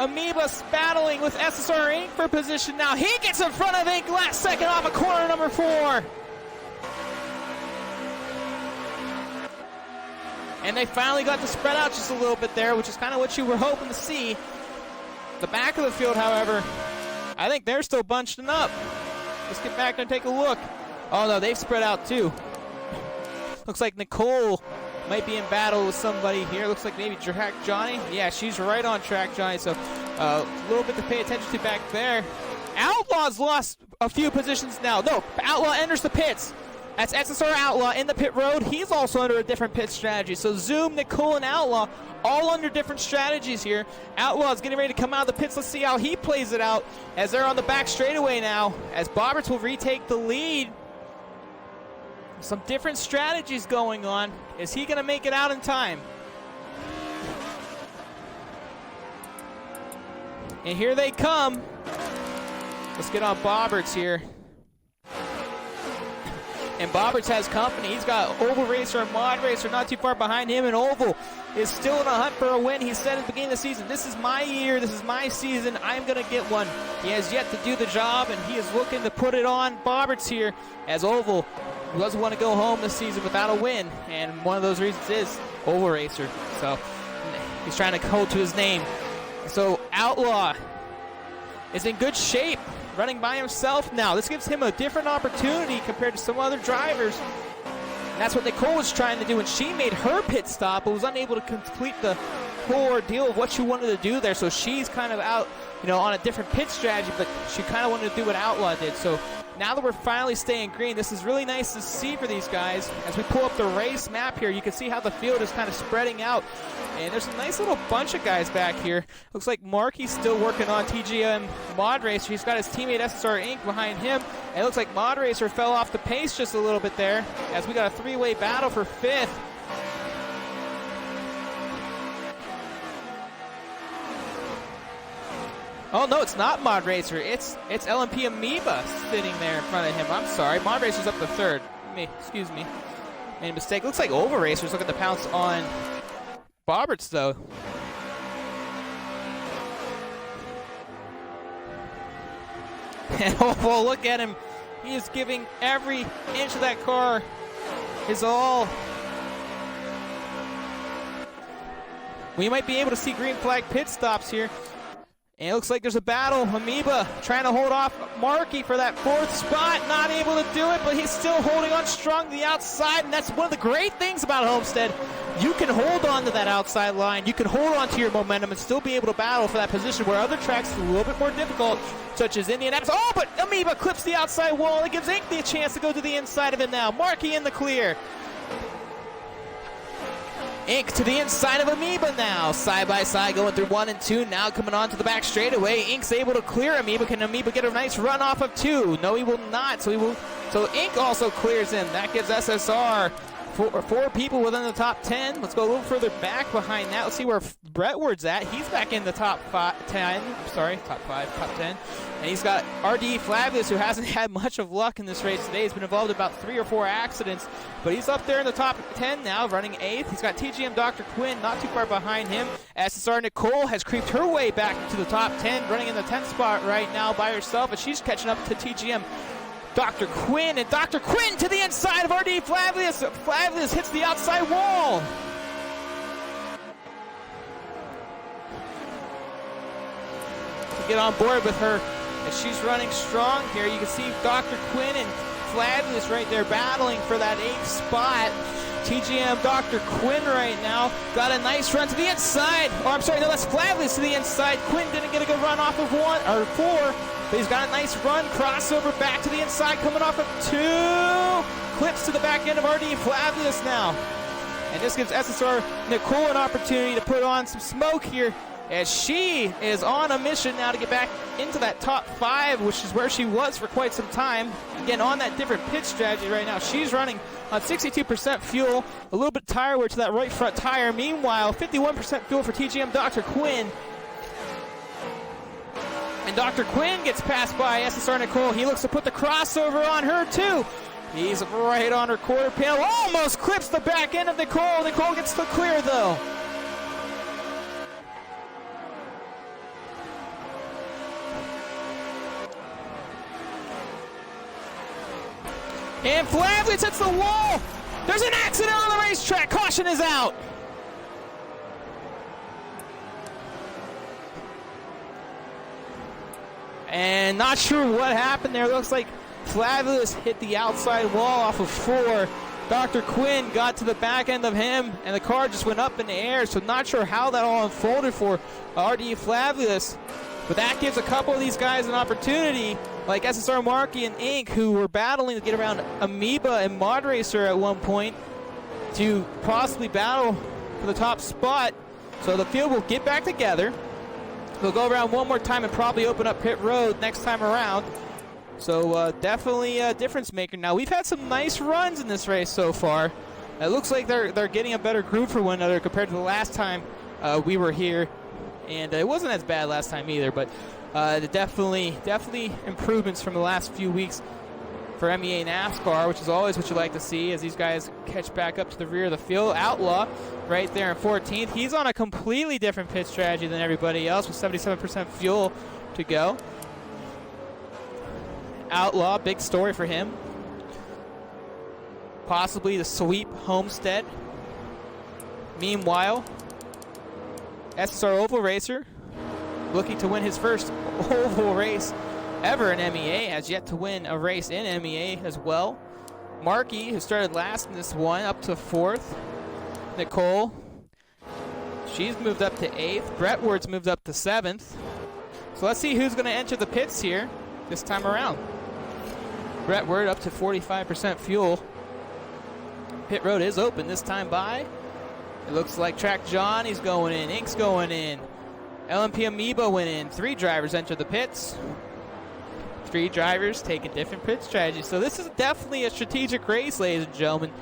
Amoeba's battling with SSR Inc. for position now. He gets in front of Inc. last second off of corner number 4. And they finally got to spread out just a little bit there, which is kind of what you were hoping to see. The back of the field, however, I think they're still bunching up. Let's get back and take a look. Oh no, they've spread out too. Looks like Nicole might be in battle with somebody here. Looks like maybe Track Johnny. Yeah, she's right on Track Johnny, so a little bit to pay attention to back there. Outlaw's lost a few positions now. No, Outlaw enters the pits. That's SSR Outlaw in the pit road. He's also under a different pit strategy. So Zoom, Nicole, and Outlaw all under different strategies here. Outlaw's getting ready to come out of the pits. Let's see how he plays it out as they're on the back straightaway now, as Bobberts will retake the lead. Some different strategies going on. Is he going to make it out in time? And here they come. Let's get on Bobberts here. And Bobberts has company. He's got Oval Racer and Mod Racer not too far behind him, and Oval is still in a hunt for a win. He said at the beginning of the season, this is my year, this is my season, I'm going to get one. He has yet to do the job, and he is looking to put it on Bobberts here, as Oval doesn't want to go home this season without a win, and one of those reasons is Oval Racer. So he's trying to hold to his name. So Outlaw is in good shape, running by himself now. This gives him a different opportunity compared to some other drivers. And that's what Nicole was trying to do, and she made her pit stop, but was unable to complete the whole ordeal of what she wanted to do there. So she's kind of out, on a different pit strategy, but she kind of wanted to do what Outlaw did. So now that we're finally staying green, this is really nice to see for these guys. As we pull up the race map here, you can see how the field is kind of spreading out. And there's a nice little bunch of guys back here. Looks like Marky's still working on TGM Mod Racer. He's got his teammate SSR Inc. behind him. And it looks like Mod Racer fell off the pace just a little bit there, as we got a three-way battle for fifth. Oh, no, it's not Mod Racer. It's LMP Amoeba sitting there in front of him. I'm sorry. Mod Racer's up to third. Excuse me. Made a mistake. Looks like Oval Racer's looking to pounce on Bobberts, though. And Oval, look at him. He is giving every inch of that car his all. We might be able to see green flag pit stops here. And it looks like there's a battle. Amoeba trying to hold off Marky for that fourth spot. Not able to do it, but he's still holding on strong to the outside. And that's one of the great things about Homestead. You can hold on to that outside line. You can hold on to your momentum and still be able to battle for that position, where other tracks are a little bit more difficult, such as Indianapolis. Oh, but Amoeba clips the outside wall. It gives Inc. the chance to go to the inside of it now. Marky in the clear. Inc. to the inside of Amoeba now. Side by side going through 1 and 2. Now coming on to the back straightaway. Inc's able to clear Amoeba. Can Amoeba get a nice run off of 2? No, he will not. So Inc. also clears him. That gives SSR four people within the top 10. Let's go a little further back behind that. Let's see where Brentwood's at. He's back in the top 10. And he's got RD Flavius, who hasn't had much of luck in this race today. He's been involved in about 3 or 4 accidents, but he's up there in the top 10 now, running 8th. He's got TGM Dr. Quinn not too far behind him. SSR Nicole has creeped her way back to the top 10, running in the 10th spot right now by herself, and she's catching up to TGM Dr. Quinn, and Dr. Quinn to the inside of RD Flavius. Flavius hits the outside wall. To get on board with her as she's running strong here. You can see Dr. Quinn and Flavius right there battling for that 8th spot. TGM Dr. Quinn right now got a nice run to the inside. Oh, I'm sorry, no, that's Flavius to the inside. Quinn didn't get a good run off of 4, but he's got a nice run, crossover back to the inside, coming off of 2. Clips to the back end of RD Flavius now. And this gives SSR Nicole an opportunity to put on some smoke here, as she is on a mission now to get back into that top 5, which is where she was for quite some time. Again, on that different pit strategy right now. She's running on 62% fuel, a little bit tire wear to that right front tire. Meanwhile, 51% fuel for TGM Dr. Quinn. And Dr. Quinn gets passed by SSR Nicole. He looks to put the crossover on her too. He's right on her quarter panel. Almost clips the back end of Nicole. Nicole gets to clear though. And Flavius hits the wall. There's an accident on the racetrack. Caution is out. And not sure what happened there. Looks like Flavius hit the outside wall off of 4. Dr. Quinn got to the back end of him, and the car just went up in the air. So not sure how that all unfolded for RD Flavius. But that gives a couple of these guys an opportunity, like SSR Marky and Inc., who were battling to get around Amoeba and Mod Racer at one point, to possibly battle for the top spot. So the field will get back together. They'll go around one more time and probably open up pit road next time around. So definitely a difference maker. Now, we've had some nice runs in this race so far. It looks like they're getting a better groove for one another compared to the last time we were here. And it wasn't as bad last time either, but definitely improvements from the last few weeks for MEA NASCAR, which is always what you like to see as these guys catch back up to the rear of the field. Outlaw right there in 14th. He's on a completely different pit strategy than everybody else with 77% fuel to go. Outlaw, big story for him. Possibly to sweep Homestead. Meanwhile, SSR Oval Racer, looking to win his first oval race ever in MEA, has yet to win a race in MEA as well. Markey, who started last in this one, up to 4th. Nicole, she's moved up to 8th. Brett moved up to 7th. So let's see who's going to enter the pits here this time around. Brett up to 45% fuel. Pit road is open this time by. It looks like Track Johnny's going in. Ink's going in. LMP Amoeba went in. 3 drivers enter the pits. 3 drivers taking different pit strategies. So this is definitely a strategic race, ladies and gentlemen.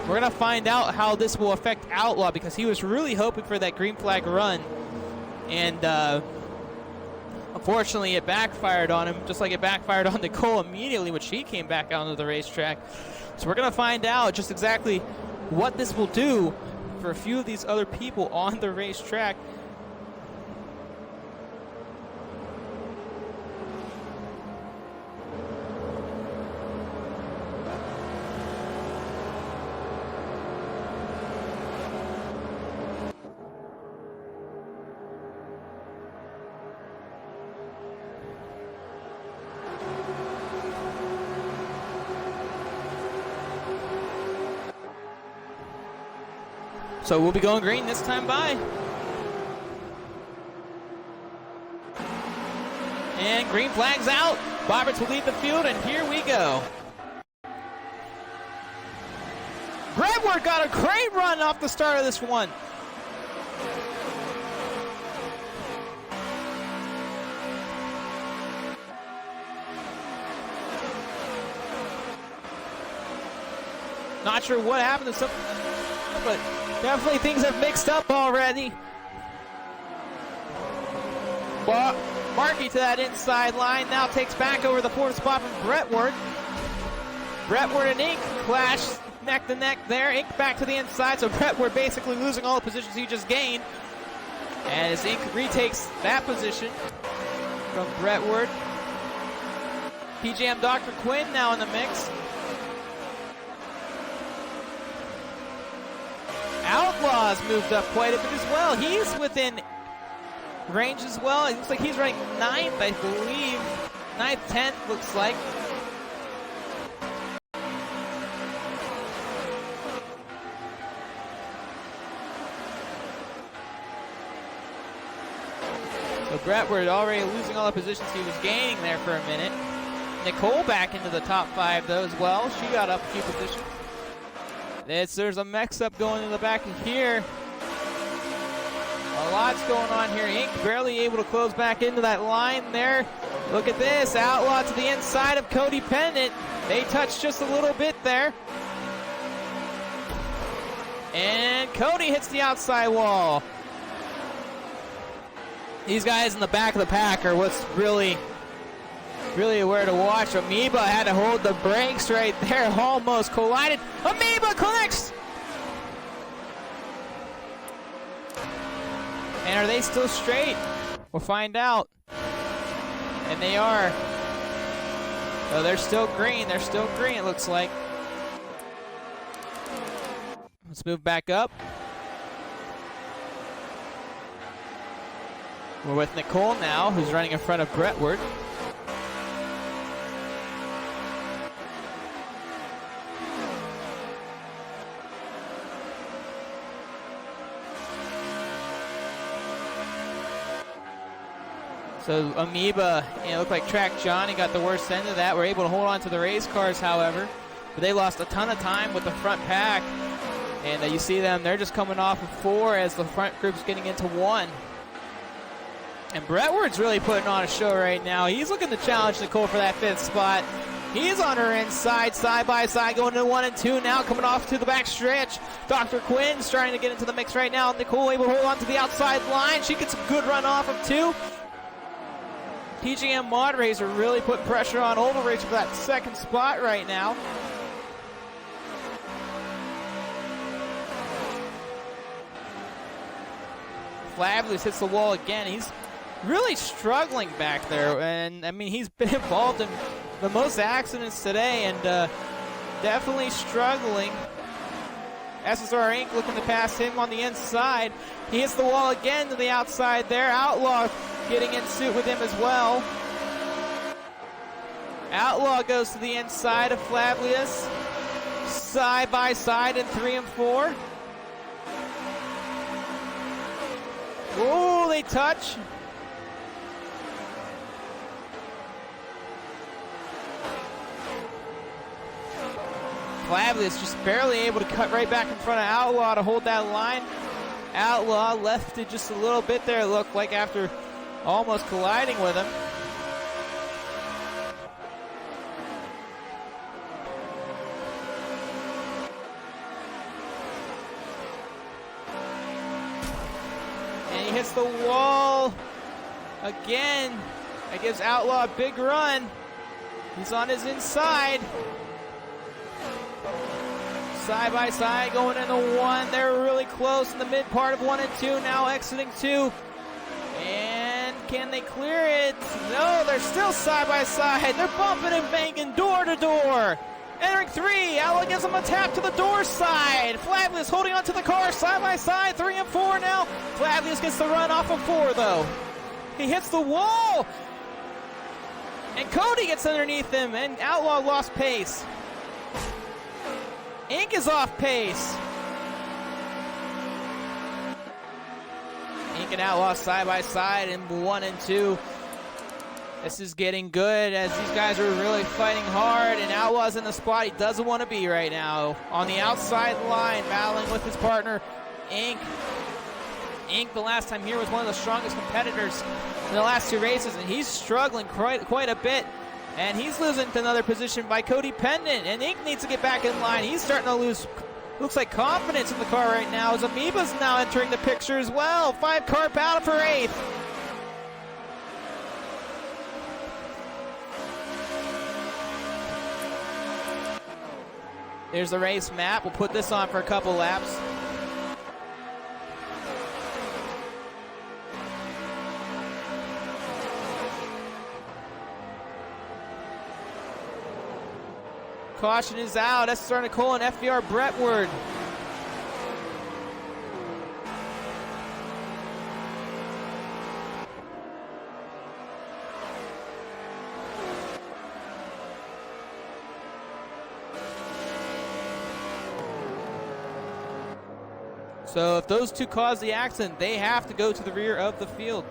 We're going to find out how this will affect Outlaw because he was really hoping for that green flag run. And unfortunately, it backfired on him, just like it backfired on Nicole immediately when she came back onto the racetrack. So we're going to find out just exactly what this will do for a few of these other people on the racetrack. So we'll be going green this time by. And green flag's out. Boberts will lead the field, and here we go. Brentwood got a great run off the start of this one. Not sure what happened to some, but definitely things have mixed up already. Markey to that inside line now takes back over the 4th spot from Brentwood. Brentwood and Ink clash neck to neck there. Ink back to the inside, so Brentwood basically losing all the positions he just gained. As Ink retakes that position from Brentwood. PJM Dr. Quinn now in the mix. Outlaw's moved up quite a bit as well. He's within range as well. It looks like he's running 9th, I believe. 9th, 10th, looks like. So Brentwood already losing all the positions he was gaining there for a minute. Nicole back into the top 5 though as well. She got up a few positions. There's a mix-up going in the back of here. A lot's going on here. Ink barely able to close back into that line there. Look at this. Outlaw to the inside of Cody Pennant. They touched just a little bit there. And Cody hits the outside wall. These guys in the back of the pack are what's really where to watch. Amoeba had to hold the brakes right there. Almost collided. Amoeba collects! And are they still straight? We'll find out. And they are. Oh, they're still green. They're still green, it looks like. Let's move back up. We're with Nicole now, who's running in front of Brentwood. So Amoeba, it looked like Track Johnny got the worst end of that. We're able to hold on to the race cars, however. But they lost a ton of time with the front pack. And you see them, they're just coming off of 4 as the front group's getting into 1. And Brentwood's really putting on a show right now. He's looking to challenge Nicole for that 5th spot. He's on her inside, side by side, going to 1 and 2 now, coming off to the back stretch. Dr. Quinn's trying to get into the mix right now. Nicole able to hold on to the outside line. She gets a good run off of 2. TGM Mod Racer really putting pressure on Oval Racer for that 2nd spot right now. Flavius hits the wall again. He's really struggling back there, and I mean, he's been involved in the most accidents today, and definitely struggling. SSR Inc. looking to pass him on the inside. He hits the wall again to the outside there. Outlaw getting in suit with him as well. Outlaw goes to the inside of Flavius. Side by side in 3 and 4. Oh, they touch. Flavius just barely able to cut right back in front of Outlaw to hold that line. Outlaw left it just a little bit there, it looked like, after almost colliding with him. And he hits the wall again. That gives Outlaw a big run. He's on his inside. Side by side, going into 1. They're really close in the mid part of 1 and 2. Now exiting 2. And can they clear it? No, they're still side by side. They're bumping and banging door to door. Entering 3. Outlaw gives them a tap to the door side. Flavius holding onto the car side by side. 3 and 4 now. Flavius gets the run off of 4 though. He hits the wall. And Cody gets underneath him, and Outlaw lost pace. Inc. is off pace. Inc. and Outlaw side by side in 1 and 2. This is getting good as these guys are really fighting hard, and Outlaw's in the spot he doesn't want to be right now. On the outside line, battling with his partner, Inc. Inc. the last time here was one of the strongest competitors in the last 2 races, and he's struggling quite a bit. And he's losing to another position by Cody Pendant, and Inc. needs to get back in line. He's starting to lose, looks like, confidence in the car right now, as Amoeba's now entering the picture as well. 5-car battle for 8th. There's the race map. We'll put this on for a couple laps. Caution is out. SSR Nicole and FVR Brentwood. So if those 2 cause the accident, they have to go to the rear of the field.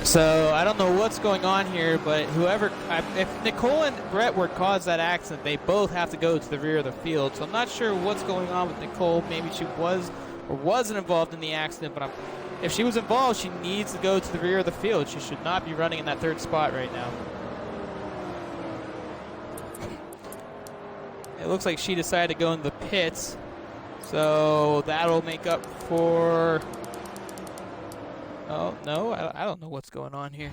So I don't know what's going on here, but if Nicole and Brentwood caused that accident, they both have to go to the rear of the field. So I'm not sure what's going on with Nicole. Maybe she was or wasn't involved in the accident, but if she was involved, she needs to go to the rear of the field. She should not be running in that third spot right now. It looks like she decided to go into the pits, so that'll make up for... Oh, no, I don't know what's going on here.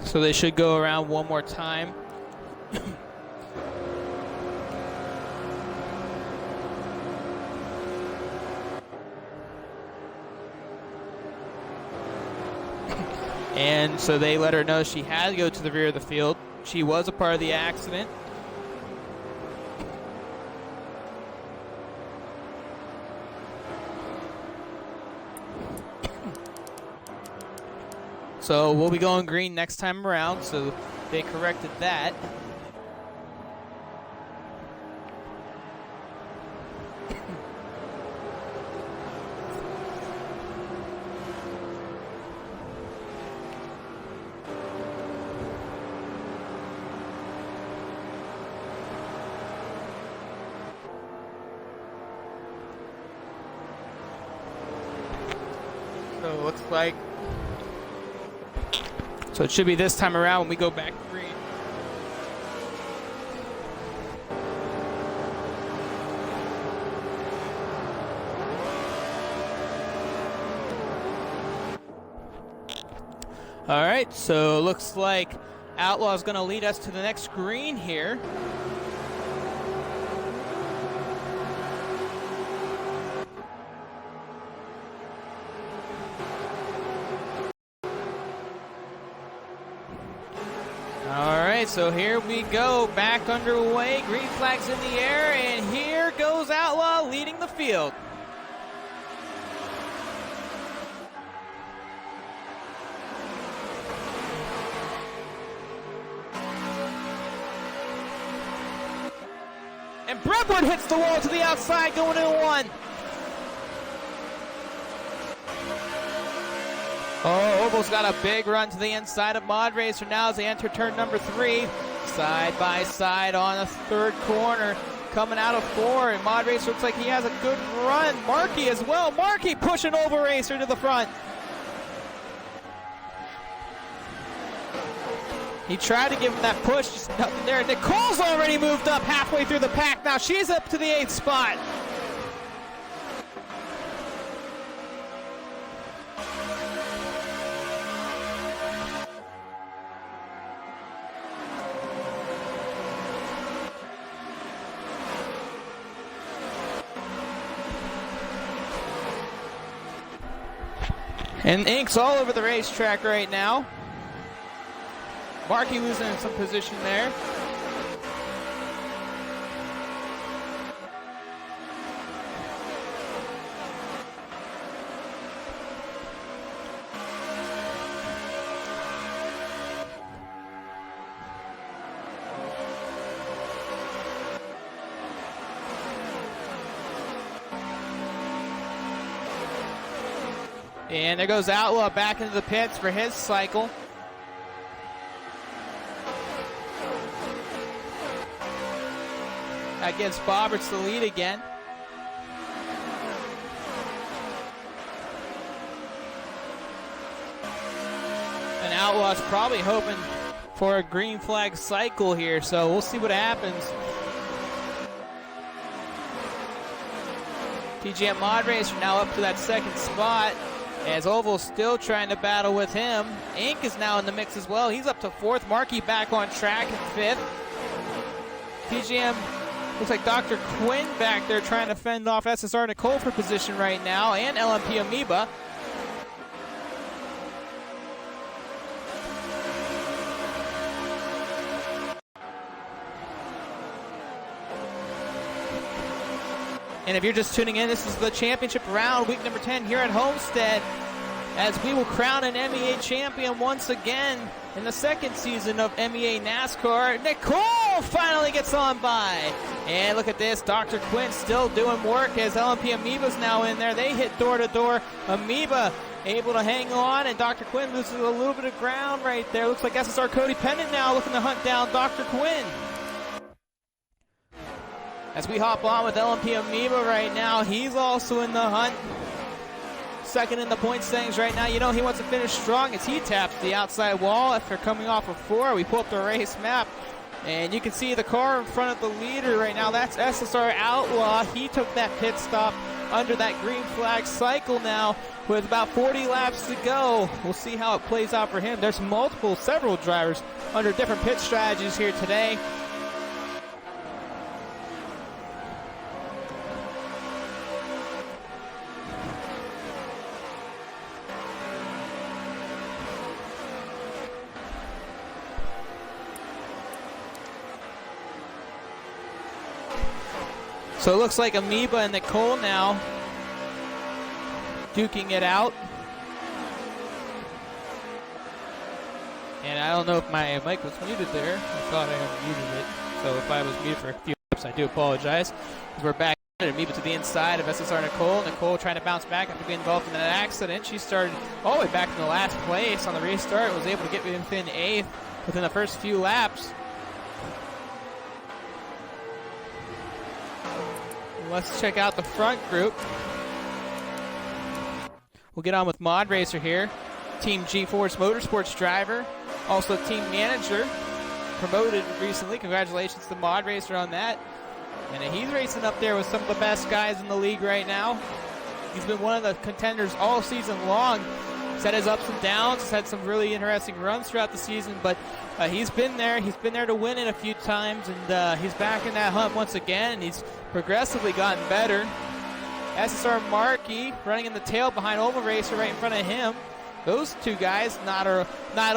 So they should go around one more time. And so they let her know she had to go to the rear of the field. She was a part of the accident. So we'll be going green next time around, so they corrected that. So it looks like... So it should be this time around when we go back green. All right, so it looks like Outlaw's going to lead us to the next green here. So here we go, back underway, green flags in the air, and here goes Outlaw leading the field. And Brentwood hits the wall to the outside, going into one. Oh, almost got a big run to the inside of Mod Racer now as they enter turn number 3. Side by side on the third corner, coming out of 4, and Mod Racer looks like he has a good run. Markey as well. Markey pushing over Racer to the front. He tried to give him that push, just nothing there. Nicole's already moved up halfway through the pack. Now she's up to the 8th spot. And ink's all over the racetrack right now. Markey losing some position there. And there goes Outlaw back into the pits for his cycle. That gives Bobberts the lead again. And Outlaw's probably hoping for a green flag cycle here, so we'll see what happens. TGM Mod Racer now up to that 2nd spot, as Oval's still trying to battle with him. Ink is now in the mix as well. He's up to 4th. Markey back on track in 5th. TGM looks like Dr. Quinn back there trying to fend off SSR Nicole for position right now, and LMP Amoeba. And if you're just tuning in, this is the championship round, week number 10 here at Homestead, as we will crown an MEA champion once again in the second season of MEA NASCAR. Nicole finally gets on by. And look at this, Dr. Quinn still doing work as LMP Amoeba's now in there. They hit door to door. Amoeba able to hang on, and Dr. Quinn loses a little bit of ground right there. Looks like SSR Cody Pennant now looking to hunt down Dr. Quinn. As we hop on with LMP Amoeba right now, he's also in the hunt. Second in the point standings right now. You know he wants to finish strong as he taps the outside wall after coming off of 4. We pull up the race map, and you can see the car in front of the leader right now. That's SSR Outlaw. He took that pit stop under that green flag cycle now with about 40 laps to go. We'll see how it plays out for him. There's several drivers under different pit strategies here today. So it looks like Amoeba and Nicole now duking it out. And I don't know if my mic was muted there. I thought I unmuted it. So if I was muted for a few laps, I do apologize. We're back at Amoeba to the inside of SSR Nicole. Nicole trying to bounce back after being involved in an accident. She started all the way back in the last place on the restart. Was able to get within 8th within the first few laps. Let's check out the front group. We'll get on with Mod Racer here. Team G-Force Motorsports driver. Also team manager. Promoted recently. Congratulations to Mod Racer on that. And he's racing up there with some of the best guys in the league right now. He's been one of the contenders all season long. He's had his ups and downs. He's had some really interesting runs throughout the season, but he's been there. He's been there to win it a few times, and he's back in that hunt once again, and he's progressively gotten better. SSR Markey running in the tail behind Oval Racer right in front of him. Those two guys not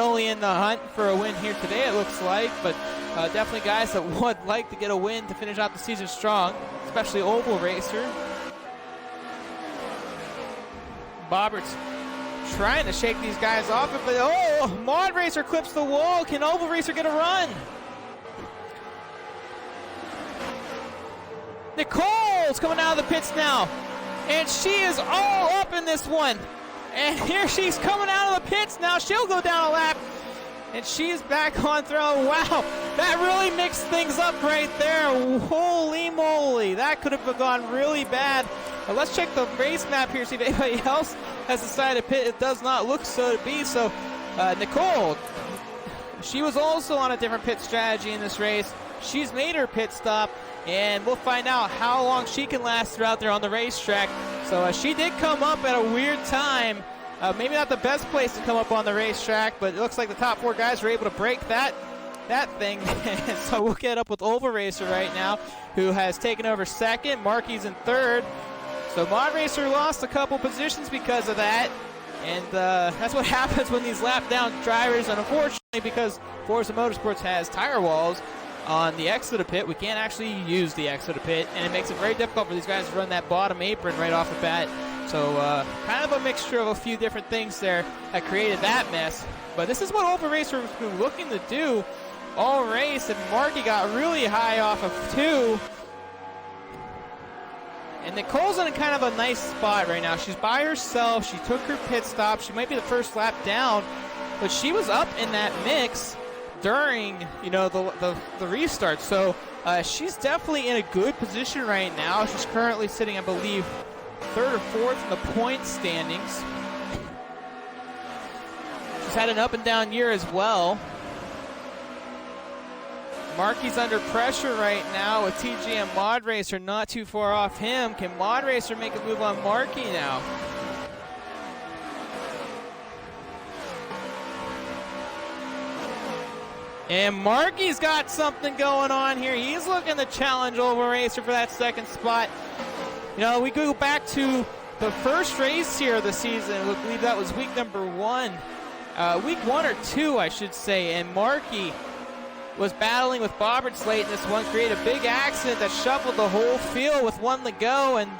only in the hunt for a win here today, it looks like, but definitely guys that would like to get a win to finish out the season strong, especially Oval Racer. Bobbert's trying to shake these guys off, but oh, Mod Racer clips the wall. Can Oval Racer get a run? Nicole's coming out of the pits now, and she is all up in this one. And here she's coming out of the pits now. She'll go down a lap, and she's back on throne. Wow, that really mixed things up right there. Holy moly, that could have gone really bad. Let's check the race map here, see if anybody else has decided to pit. It does not look so to be. So Nicole, she was also on a different pit strategy in this race. She's made her pit stop, and we'll find out how long she can last throughout there on the racetrack. So she did come up at a weird time. Maybe not the best place to come up on the racetrack, but it looks like the top 4 guys were able to break that thing. So we'll get up with Oval Racer right now, who has taken over second. Markey's in third. So Mod Racer lost a couple positions because of that. And that's what happens when these lap down drivers, and unfortunately, because Forza Motorsports has tire walls on the exit of pit, we can't actually use the exit of pit, and it makes it very difficult for these guys to run that bottom apron right off the bat. So kind of a mixture of a few different things there that created that mess. But this is what Oval Racer has been looking to do all race, and Markey got really high off of 2. And Nicole's in a kind of a nice spot right now. She's by herself. She took her pit stop. She might be the first lap down, but she was up in that mix during, you know, the restart. So she's definitely in a good position right now. She's currently sitting, I believe, 3rd or 4th in the point standings. She's had an up and down year as well. Markey's under pressure right now with TG and Mod Racer not too far off him. Can Mod Racer make a move on Markey now? And Markey's got something going on here. He's looking to challenge Oval Racer for that second spot. You know, we go back to the first race here of the season. I believe that was week number 1. Week 1 or 2, I should say. And Markey was battling with Bobberts late in this one, created a big accident that shuffled the whole field with 1 to go, and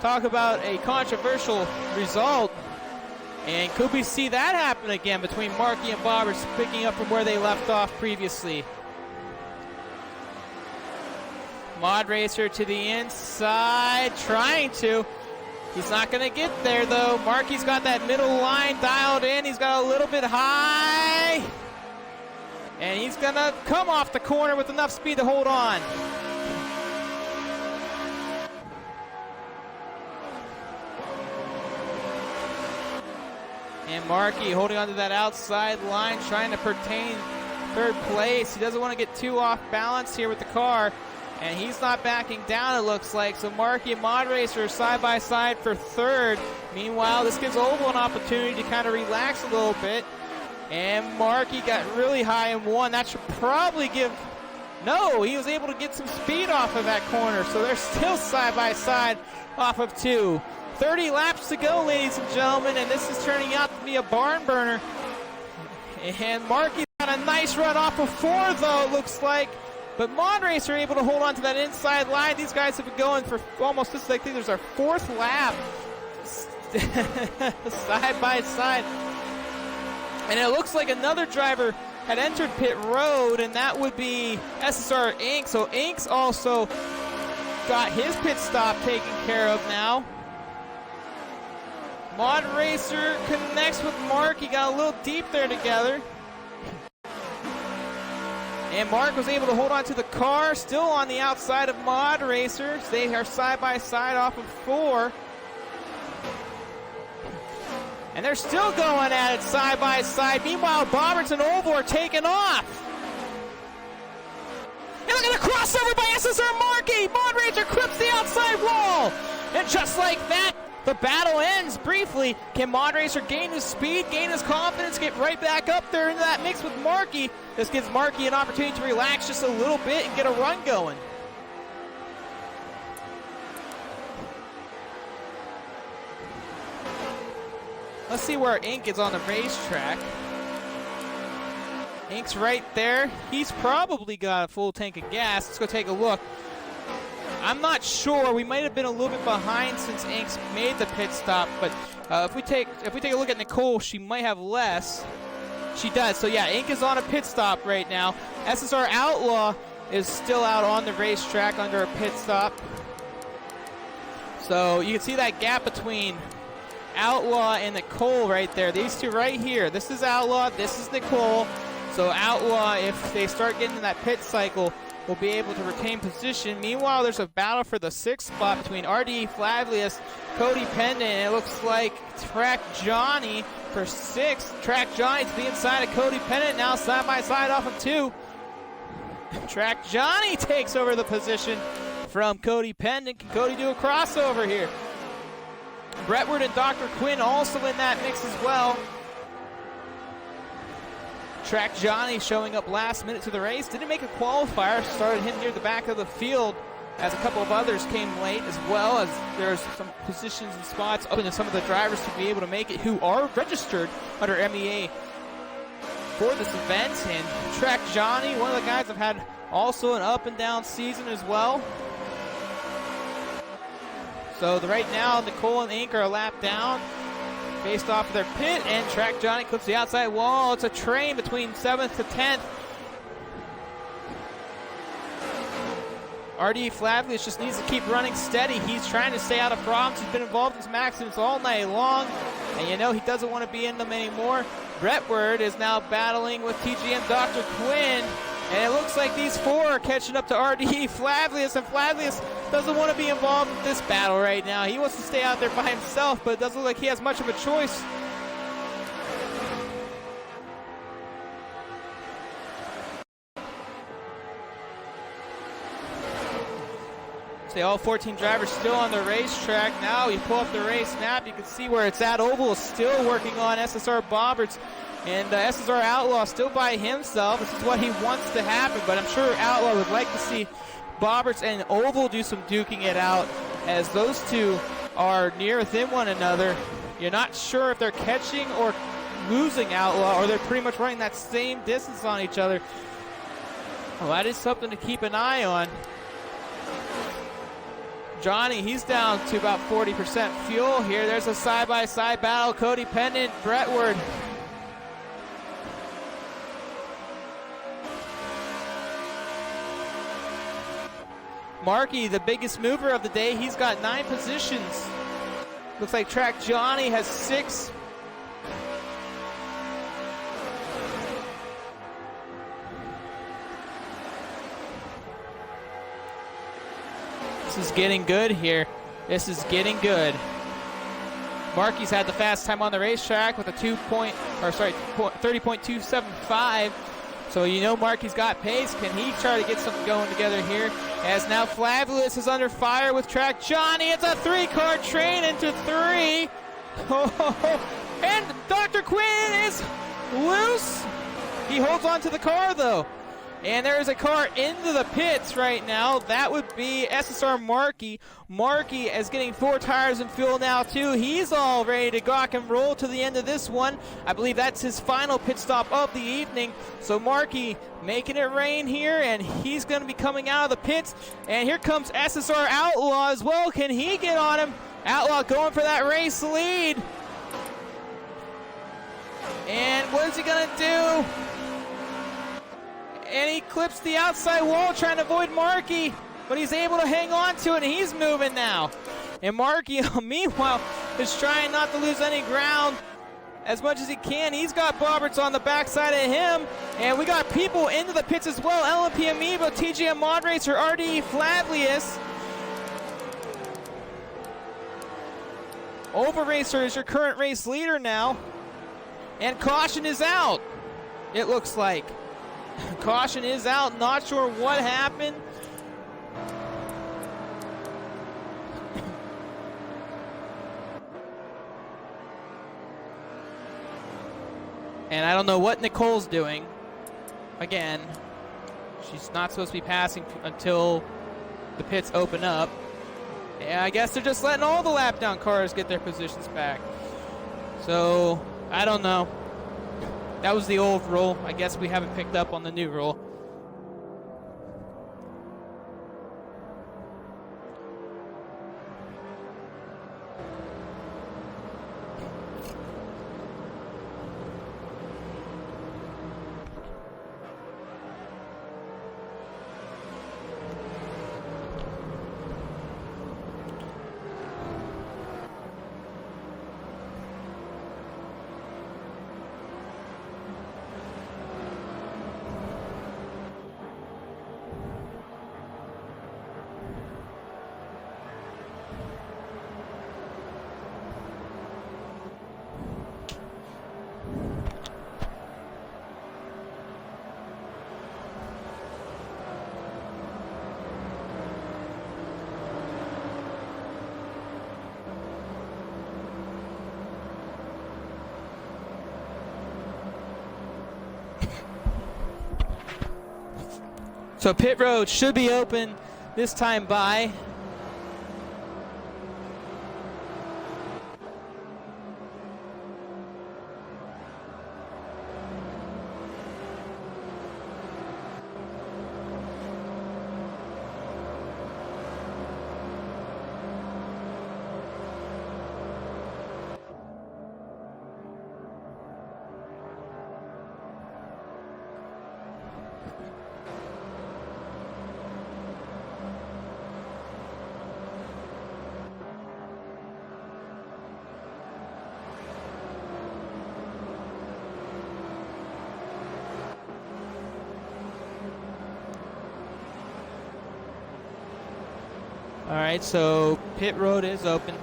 talk about a controversial result. And could we see that happen again between Markey and Bobberts, picking up from where they left off previously? Mod Racer to the inside, trying to. He's not going to get there, though. Markey's got that middle line dialed in. He's got a little bit high. And he's going to come off the corner with enough speed to hold on. And Markey holding onto that outside line, trying to pertain third place. He doesn't want to get too off balance here with the car. And he's not backing down, it looks like. So Markey and Mod Racer are side by side for third. Meanwhile, this gives Oval an opportunity to kind of relax a little bit. And Markey got really high and won. That should probably give... No, he was able to get some speed off of that corner. So they're still side by side off of 2. 30 laps to go, ladies and gentlemen. And this is turning out to be a barn burner. And Markey got a nice run off of 4, though, it looks like. But Mod Racer are able to hold on to that inside line. These guys have been going for almost, this is, I think, there's our 4th lap. Side by side. And it looks like another driver had entered pit road, and that would be SSR Inc. So Inc.'s also got his pit stop taken care of now. Mod Racer connects with Mark. He got a little deep there together. And Mark was able to hold on to the car, still on the outside of Mod Racer. They are side by side off of 4. And they're still going at it side by side. Meanwhile, Bobberts and Oval are taking off. And look at the crossover by SSR Markey. Mod Racer clips the outside wall. And just like that, the battle ends briefly. Can Mod Racer gain his speed, gain his confidence, get right back up there into that mix with Markey? This gives Markey an opportunity to relax just a little bit and get a run going. Let's see where Inc. is on the racetrack. Inc's right there. He's probably got a full tank of gas. Let's go take a look. I'm not sure. We might have been a little bit behind since Inc. made the pit stop, but if we take a look at Nicole, she might have less. She does. So yeah, Inc. is on a pit stop right now. SSR Outlaw is still out on the racetrack under a pit stop. So you can see that gap between Outlaw and Nicole right there. These two right here. This is Outlaw. This is Nicole. So Outlaw, if they start getting in that pit cycle, will be able to retain position. Meanwhile, there's a battle for the 6th spot between RD Flavius, Cody Pendant, and it looks like Track Johnny for 6th. Track Johnny to the inside of Cody Pendant, now side by side off of 2. Track Johnny takes over the position from Cody Pendant. Can Cody do a crossover here? Brentwood and Dr. Quinn also in that mix as well. Track Johnny showing up last minute to the race. Didn't make a qualifier. Started him near the back of the field as a couple of others came late, as well as there's some positions and spots open to some of the drivers to be able to make it who are registered under MEA for this event. And Track Johnny, one of the guys have had also an up and down season as well. So right now, Nicole and Inc. are a lap down based off of their pit, and Track Johnny clips the outside wall. It's a train between 7th to 10th. RD Flavius just needs to keep running steady. He's trying to stay out of problems. He's been involved in some accidents all night long, and you know he doesn't want to be in them anymore. Brentwood is now battling with TGM Dr. Quinn, and it looks like these 4 are catching up to RD Flavius, and Flavius doesn't want to be involved in this battle right now. He wants to stay out there by himself, but it doesn't look like he has much of a choice. See, all 14 drivers still on the racetrack. Now you pull up the race map, you can see where it's at. Oval is still working on SSR Bobberts, and SSR Outlaw still by himself. This is what he wants to happen, but I'm sure Outlaw would like to see Bobberts and Oval do some duking it out, as those two are near within one another. You're not sure if they're catching or losing Outlaw, or they're pretty much running that same distance on each other. Well, that is something to keep an eye on. Johnny, he's down to about 40% fuel here. There's a side-by-side battle. Codependent, Brentwood. Markey, the biggest mover of the day, he's got 9 positions. Looks like Track Johnny has 6. This is getting good here. This is getting good. Markey's had the fast time on the racetrack with a 30.275. So you know Markey's got pace. Can he try to get something going together here? As now Flavius is under fire with Track Johnny. It's a 3-car train into 3. And Dr. Quinn is loose. He holds on to the car though. And there is a car into the pits right now. That would be SSR Markey. Markey is getting 4 tires and fuel now too. He's all ready to rock and roll to the end of this one. I believe that's his final pit stop of the evening. So Markey making it rain here, and he's going to be coming out of the pits. And here comes SSR Outlaw as well. Can he get on him? Outlaw going for that race lead. And what is he going to do? And he clips the outside wall trying to avoid Markey, but he's able to hang on to it, and he's moving now. And Markey, meanwhile, is trying not to lose any ground as much as he can. He's got Roberts on the backside of him, and we got people into the pits as well. LMP Amiibo, TGM Mod Racer, RDE Flavius. Overracer is your current race leader now. And caution is out, it looks like. Caution is out. Not sure what happened. And I don't know what Nicole's doing. Again, she's not supposed to be passing until the pits open up. And I guess they're just letting all the lap down cars get their positions back. So, I don't know. That was the old rule. I guess we haven't picked up on the new rule. So pit road should be open this time by. All right, so pit road is open.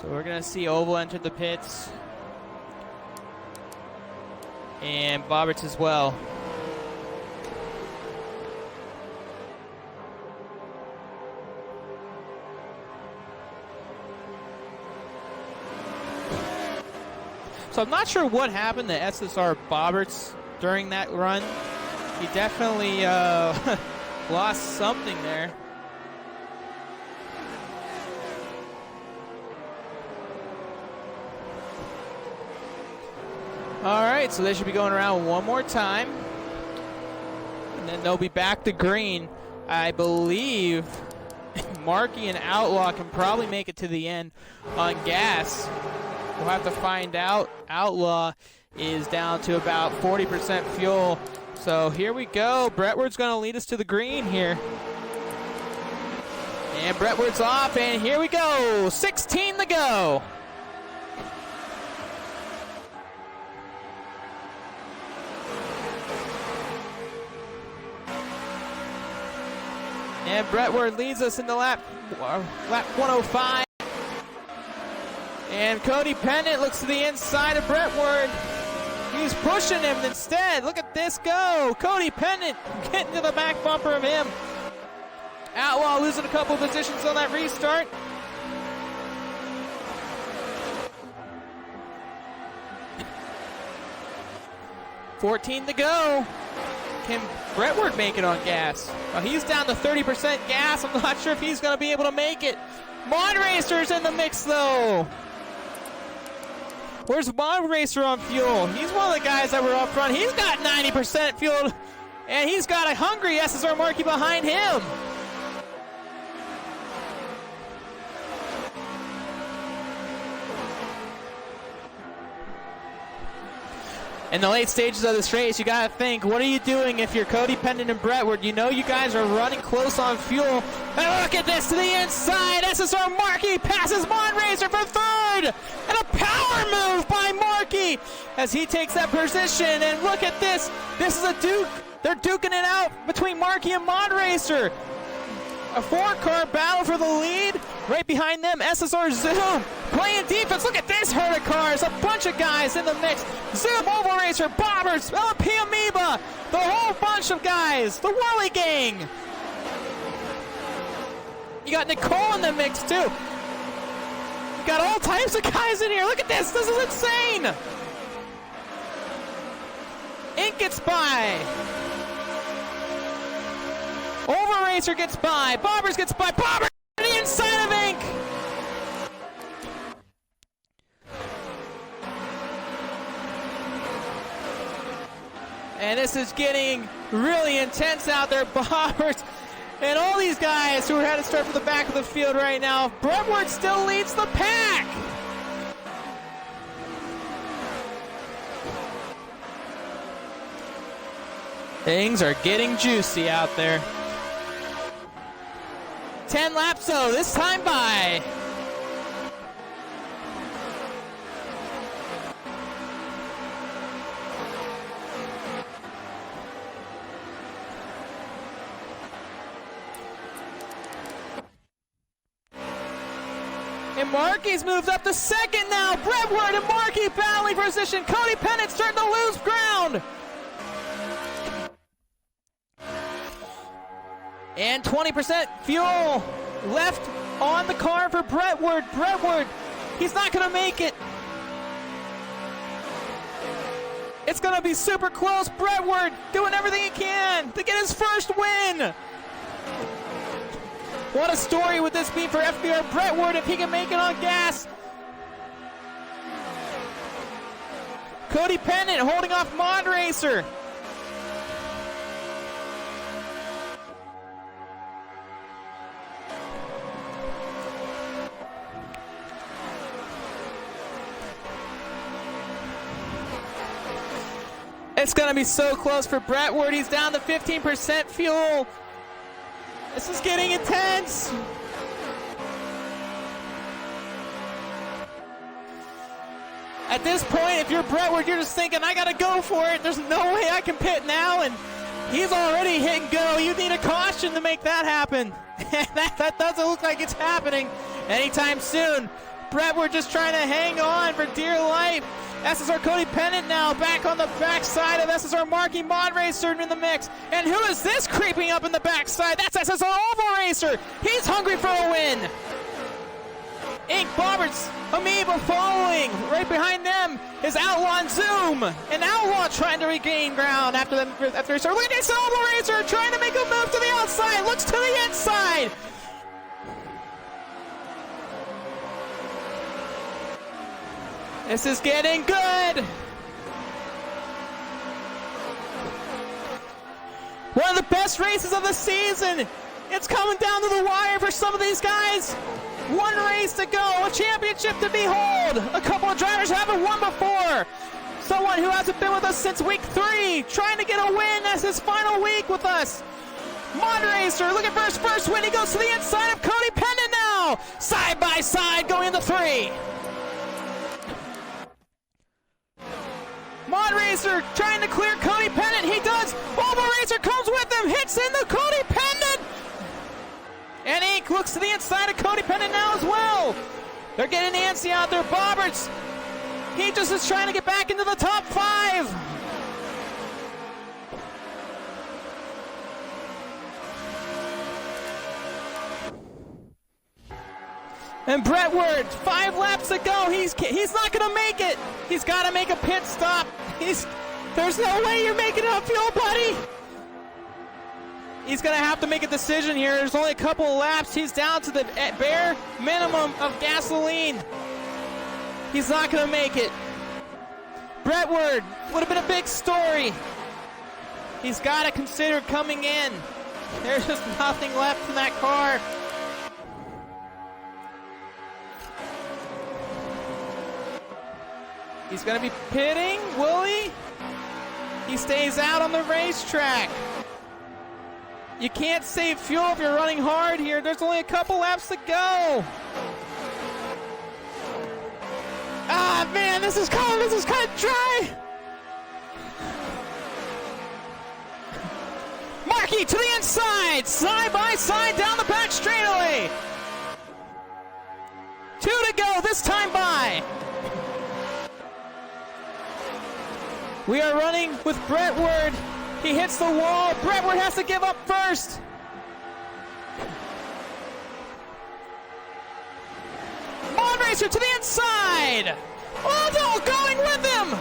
So we're gonna see Oval enter the pits. And Boberts as well. So I'm not sure what happened to SSR Boberts during that run. He definitely lost something there. All right, so they should be going around one more time. And then they'll be back to green. I believe Markey and Outlaw can probably make it to the end on gas. We'll have to find out. Outlaw is down to about 40% fuel. So here we go. Brentwood's going to lead us to the green here. And Brentwood's off, and here we go. 16 to go. And Brentwood leads us into lap 105. And Cody Pennant looks to the inside of Brentwood. He's pushing him instead. Look at this go. Cody Pennant getting to the back bumper of him. Outlaw losing a couple positions on that restart. $14 to go. Can Brentwood make it on gas? Well, he's down to 30% gas. I'm not sure if he's going to be able to make it. Mod Racer's in the mix, though. Where's Mod Racer on fuel? He's one of the guys that were up front. He's got 90% fuel, and he's got a hungry SSR Markey behind him. In the late stages of this race, you got to think, what are you doing if you're Cody Pennant and Brentwood? You know you guys are running close on fuel. And look at this to the inside. SSR Markey passes Mod Racer for third. And a power move by Markey as he takes that position. And look at this. This is a duke. They're duking it out between Markey and Mod Racer. A four-car battle for the lead. Right behind them, SSR Zoom playing defense. Look at this herd of cars. A bunch of guys in the mix. Zoom, Oval Racer, Bobbers, LP Amoeba. The whole bunch of guys. The Whirly Gang. You got Nicole in the mix, too. You got all types of guys in here. Look at this. This is insane. Ink gets by. Oval Racer gets by. Bobbers gets by. Bobbers to the inside of Ink. And this is getting really intense out there. Bobbers and all these guys who had to start from the back of the field right now. Brentwood still leads the pack. Things are getting juicy out there. 10 laps though, this time by. And Markey's moved up to second now. Brentwood and Markey battling for position. Cody Pennant starting to lose ground. And 20% fuel left on the car for Brentwood. Brentwood, he's not going to make it. It's going to be super close. Brentwood doing everything he can to get his first win. What a story would this be for FBR Brentwood if he can make it on gas. Cody Pennant holding off Mod Racer. It's going to be so close for Brentwood. He's down to 15% fuel. This is getting intense. At this point, if you're Brentwood, you're just thinking, I got to go for it. There's no way I can pit now. And he's already hit and go. You need a caution to make that happen. that doesn't look like it's happening anytime soon. Brentwood just trying to hang on for dear life. SSR Cody Pennant now back on the backside of SSR Markey. Mod Racer in the mix. And who is this creeping up in the backside? That's SSR Oval Racer. He's hungry for a win. Ink, Bobbers, Amoeba following. Right behind them is Outlaw and Zoom. And Outlaw trying to regain ground after they start. Look at this Oval Racer trying to make a move to the outside. Looks to the inside. This is getting good. One of the best races of the season. It's coming down to the wire for some of these guys. One race to go, a championship to behold. A couple of drivers haven't won before. Someone who hasn't been with us since week 3, trying to get a win as his final week with us. Mondracer looking for his first win. He goes to the inside of Cody Pendon now. Side by side going into 3. Mondracer trying to clear Cody Pendon. He does. Oval Racer comes with him. Hits into Cody Pendon. And Inc. looks to the inside of Cody Pendon now as well. They're getting antsy out there. Bobberts, he just is trying to get back into the top 5. And Brentwood, 5 laps to go. He's not going to make it. He's got to make a pit stop. There's no way you're making it upfield, buddy. He's going to have to make a decision here. There's only a couple of laps. He's down to the bare minimum of gasoline. He's not going to make it. Brentwood would have been a big story. He's got to consider coming in. There's just nothing left in that car. He's going to be pitting, will he? He stays out on the racetrack. You can't save fuel if you're running hard here. There's only a couple laps to go. Ah, man, this is kind of dry. Markey to the inside, side by side down the back straightaway. 2 to go this time by. We are running with Brentwood. He hits the wall. Brentwood has to give up first. Mondracer to the inside. Aldo going with him.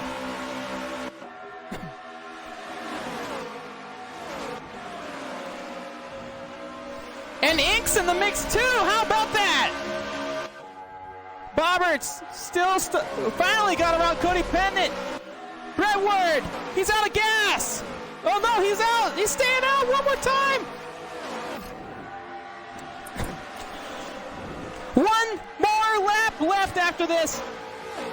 And Ink's in the mix too. How about that? Bobberts still finally got around Cody Pendon. Brentwood, he's out of gas. Oh no, he's out. He's staying out one more time. One more lap left after this.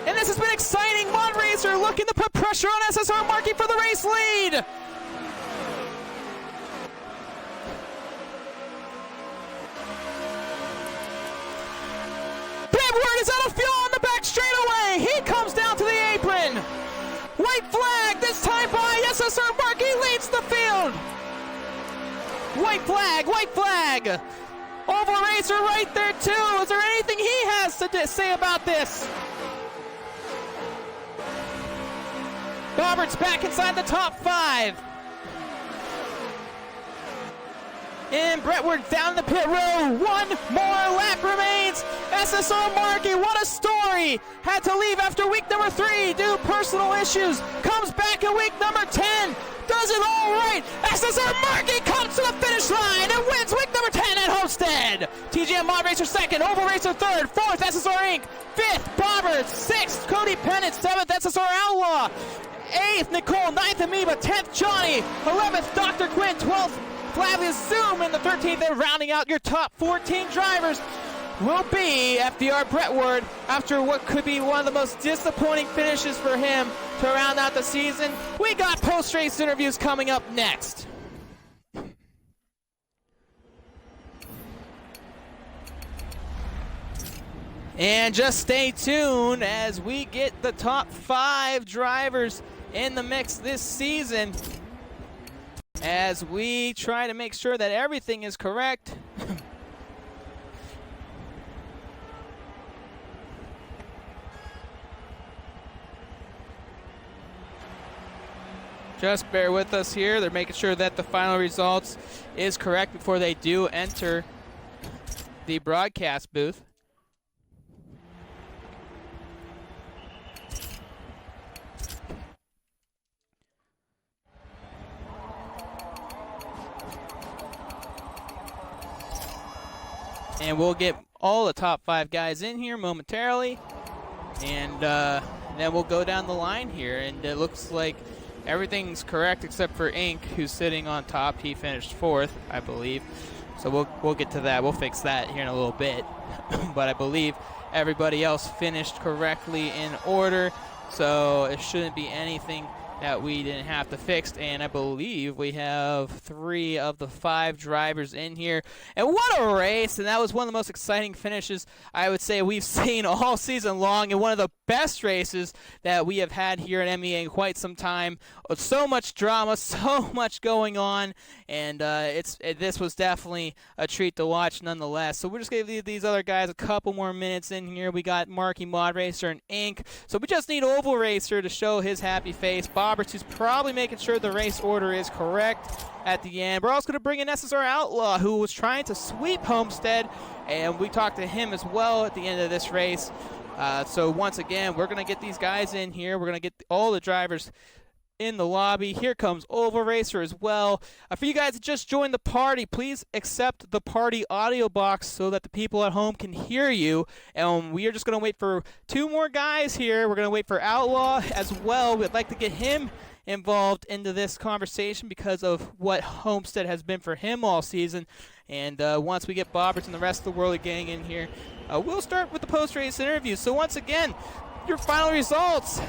And this has been exciting. Mondracer looking to put pressure on SSR Markey for the race lead. Brentwood is out of fuel on the back straightaway. He comes down to the apron. White flag this time by SSR Markey leads the field. White flag, white flag. Oval Racer right there too. Is there anything he has to say about this? Roberts back inside the top 5. And Brentwood down the pit road. One more lap remains. SSR Markey, what a story. Had to leave after week number 3 due to personal issues. Comes back in week number 10. Does it all right. SSR Markey comes to the finish line and wins week number 10 at Homestead. TGM Mod Racer 2nd, Oval Racer 3rd, 4th SSR Inc., 5th Bobbers, 6th Cody Pendon, 7th SSR Outlaw, 8th Nicole, 9th Amoeba, 10th Johnny, 11th Dr. Quinn, 12th Flavius Zoom, and the 13th, and rounding out your top 14 drivers will be FDR Brentwood after what could be one of the most disappointing finishes for him to round out the season. We got post-race interviews coming up next. And just stay tuned as we get the top 5 drivers in the mix this season as we try to make sure that everything is correct. Just bear with us here. They're making sure that the final results is correct before they do enter the broadcast booth. And we'll get all the top 5 guys in here momentarily. And then we'll go down the line here. And it looks like everything's correct except for Ink, who's sitting on top. He finished 4th, I believe. So we'll get to that. We'll fix that here in a little bit. But I believe everybody else finished correctly in order, so it shouldn't be anything that we didn't have to fix. And I believe we have 3 of the 5 drivers in here. And what a race! And that was one of the most exciting finishes I would say we've seen all season long, and one of the best races that we have had here at MEA in quite some time. So much drama, so much going on, and this was definitely a treat to watch nonetheless. So we're just going to give these other guys a couple more minutes in here. We got Marky Mod Racer and Ink. So we just need Oval Racer to show his happy face. Roberts, who's probably making sure the race order is correct at the end. We're also going to bring in SSR Outlaw, who was trying to sweep Homestead, and we talked to him as well at the end of this race. So once again, we're going to get these guys in here. We're going to get all the drivers in the lobby. Here comes Oval Racer as well. For you guys that just joined the party, please accept the party audio box so that the people at home can hear you. And we are just going to wait for 2 more guys here. We're going to wait for Outlaw as well. We'd like to get him involved into this conversation because of what Homestead has been for him all season. And once we get Bobbert and the rest of the world getting in here, we'll start with the post-race interview. So once again, your final results.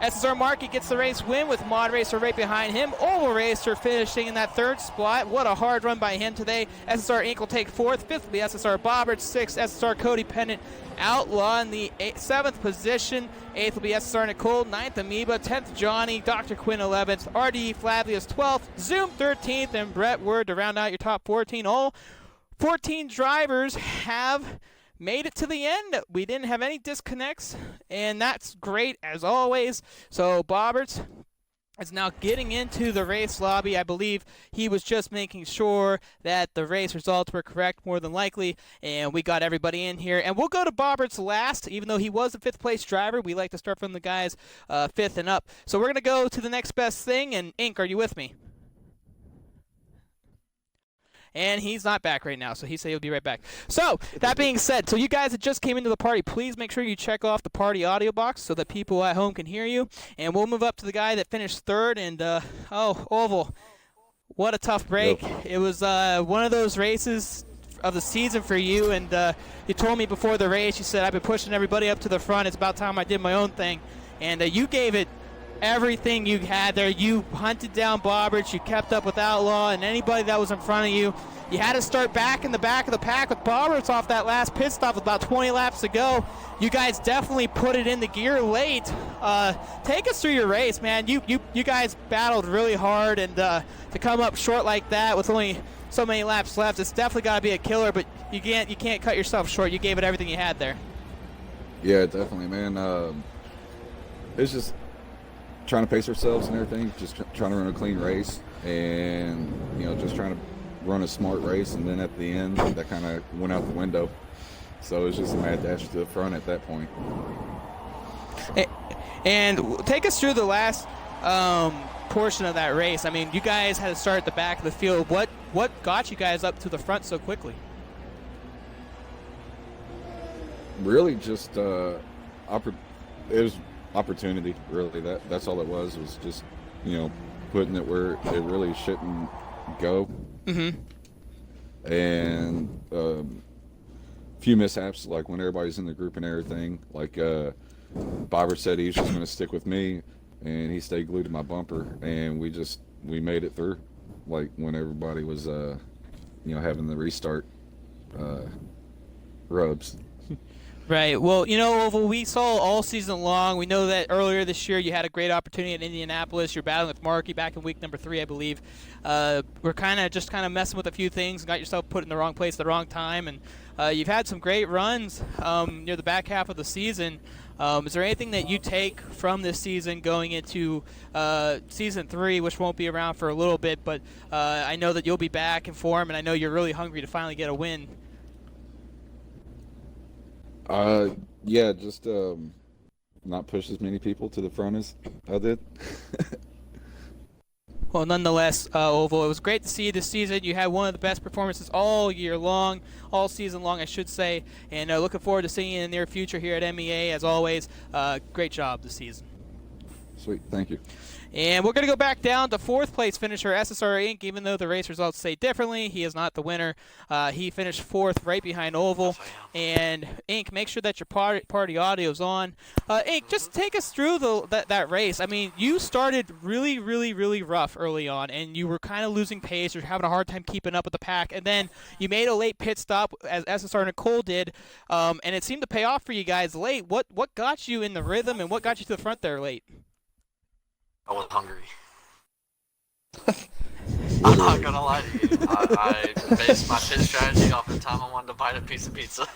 SSR Markey gets the race win with Mod Racer right behind him. Oval Racer finishing in that 3rd spot. What a hard run by him today. SSR Inc. will take 4th. 5th will be SSR Bobbert. 6th, SSR Codependent Outlaw in the 7th position. 8th will be SSR Nicole. 9th, Amoeba. 10th, Johnny. Dr. Quinn, 11th. RDE Flavius, 12th. Zoom, 13th. And Brett Word to round out your top 14. All 14 drivers have made it to the end. We didn't have any disconnects, and that's great as always. So Bobbert is now getting into the race lobby. I believe he was just making sure that the race results were correct, more than likely, and we got everybody in here. And we'll go to Bobbert's last, even though he was the 5th place driver. We like to start from the guys 5th and up. So we're going to go to the next best thing, and Ink, are you with me? And he's not back right now, so he said he'll be right back. So, that being said, so you guys that just came into the party, please make sure you check off the party audio box so that people at home can hear you. And we'll move up to the guy that finished 3rd, and, Oval, what a tough break. Yep. It was one of those races of the season for you, and you told me before the race, you said, I've been pushing everybody up to the front. It's about time I did my own thing. And you gave it everything you had there. You hunted down Bobbert, you kept up with Outlaw, and anybody that was in front of you. You had to start back in the back of the pack with Bobbert off that last pit stop with about 20 laps to go. You guys definitely put it into gear late. Take us through your race, man. You guys battled really hard, and to come up short like that with only so many laps left, it's definitely got to be a killer, but you can't cut yourself short. You gave it everything you had there. Yeah, definitely, man. It's just trying to pace ourselves and everything, just trying to run a clean race, and just trying to run a smart race. And then at the end, that kind of went out the window. So it was just a mad dash to the front at that point. And take us through the last portion of that race. I mean, you guys had to start at the back of the field. What got you guys up to the front so quickly? Really, just it was opportunity. Really, that's all it was just putting it where it really shouldn't go. Mm-hmm. And a few mishaps, like when everybody's in the group and everything. Like Bobbert said he was just going to stick with me, and he stayed glued to my bumper, and we made it through. Like when everybody was having the restart rubs. Right. Well, Oval, we saw all season long. We know that earlier this year you had a great opportunity in Indianapolis. You're battling with Markey back in week number 3, I believe. We're kind of messing with a few things and got yourself put in the wrong place at the wrong time. And you've had some great runs near the back half of the season. Is there anything that you take from this season going into season 3, which won't be around for a little bit, but I know that you'll be back in form, and I know you're really hungry to finally get a win. Yeah, just not push as many people to the front as I did. Well, nonetheless, Oval, it was great to see you this season. You had one of the best performances all year long, all season long, I should say, and looking forward to seeing you in the near future here at MEA. As always, great job this season. Sweet, thank you. And we're going to go back down to fourth place finisher SSR Inc. Even though the race results say differently, he is not the winner. He finished fourth right behind Oval. And Inc., make sure that your party audio is on. Inc., just take us through that race. I mean, you started really, really, really rough early on, and you were kind of losing pace. You're having a hard time keeping up with the pack. And then you made a late pit stop, as SSR Nicole did, and it seemed to pay off for you guys late. What got you in the rhythm, and what got you to the front there late? I was hungry. I'm not gonna lie to you. I based my pit strategy off the time I wanted to bite a piece of pizza.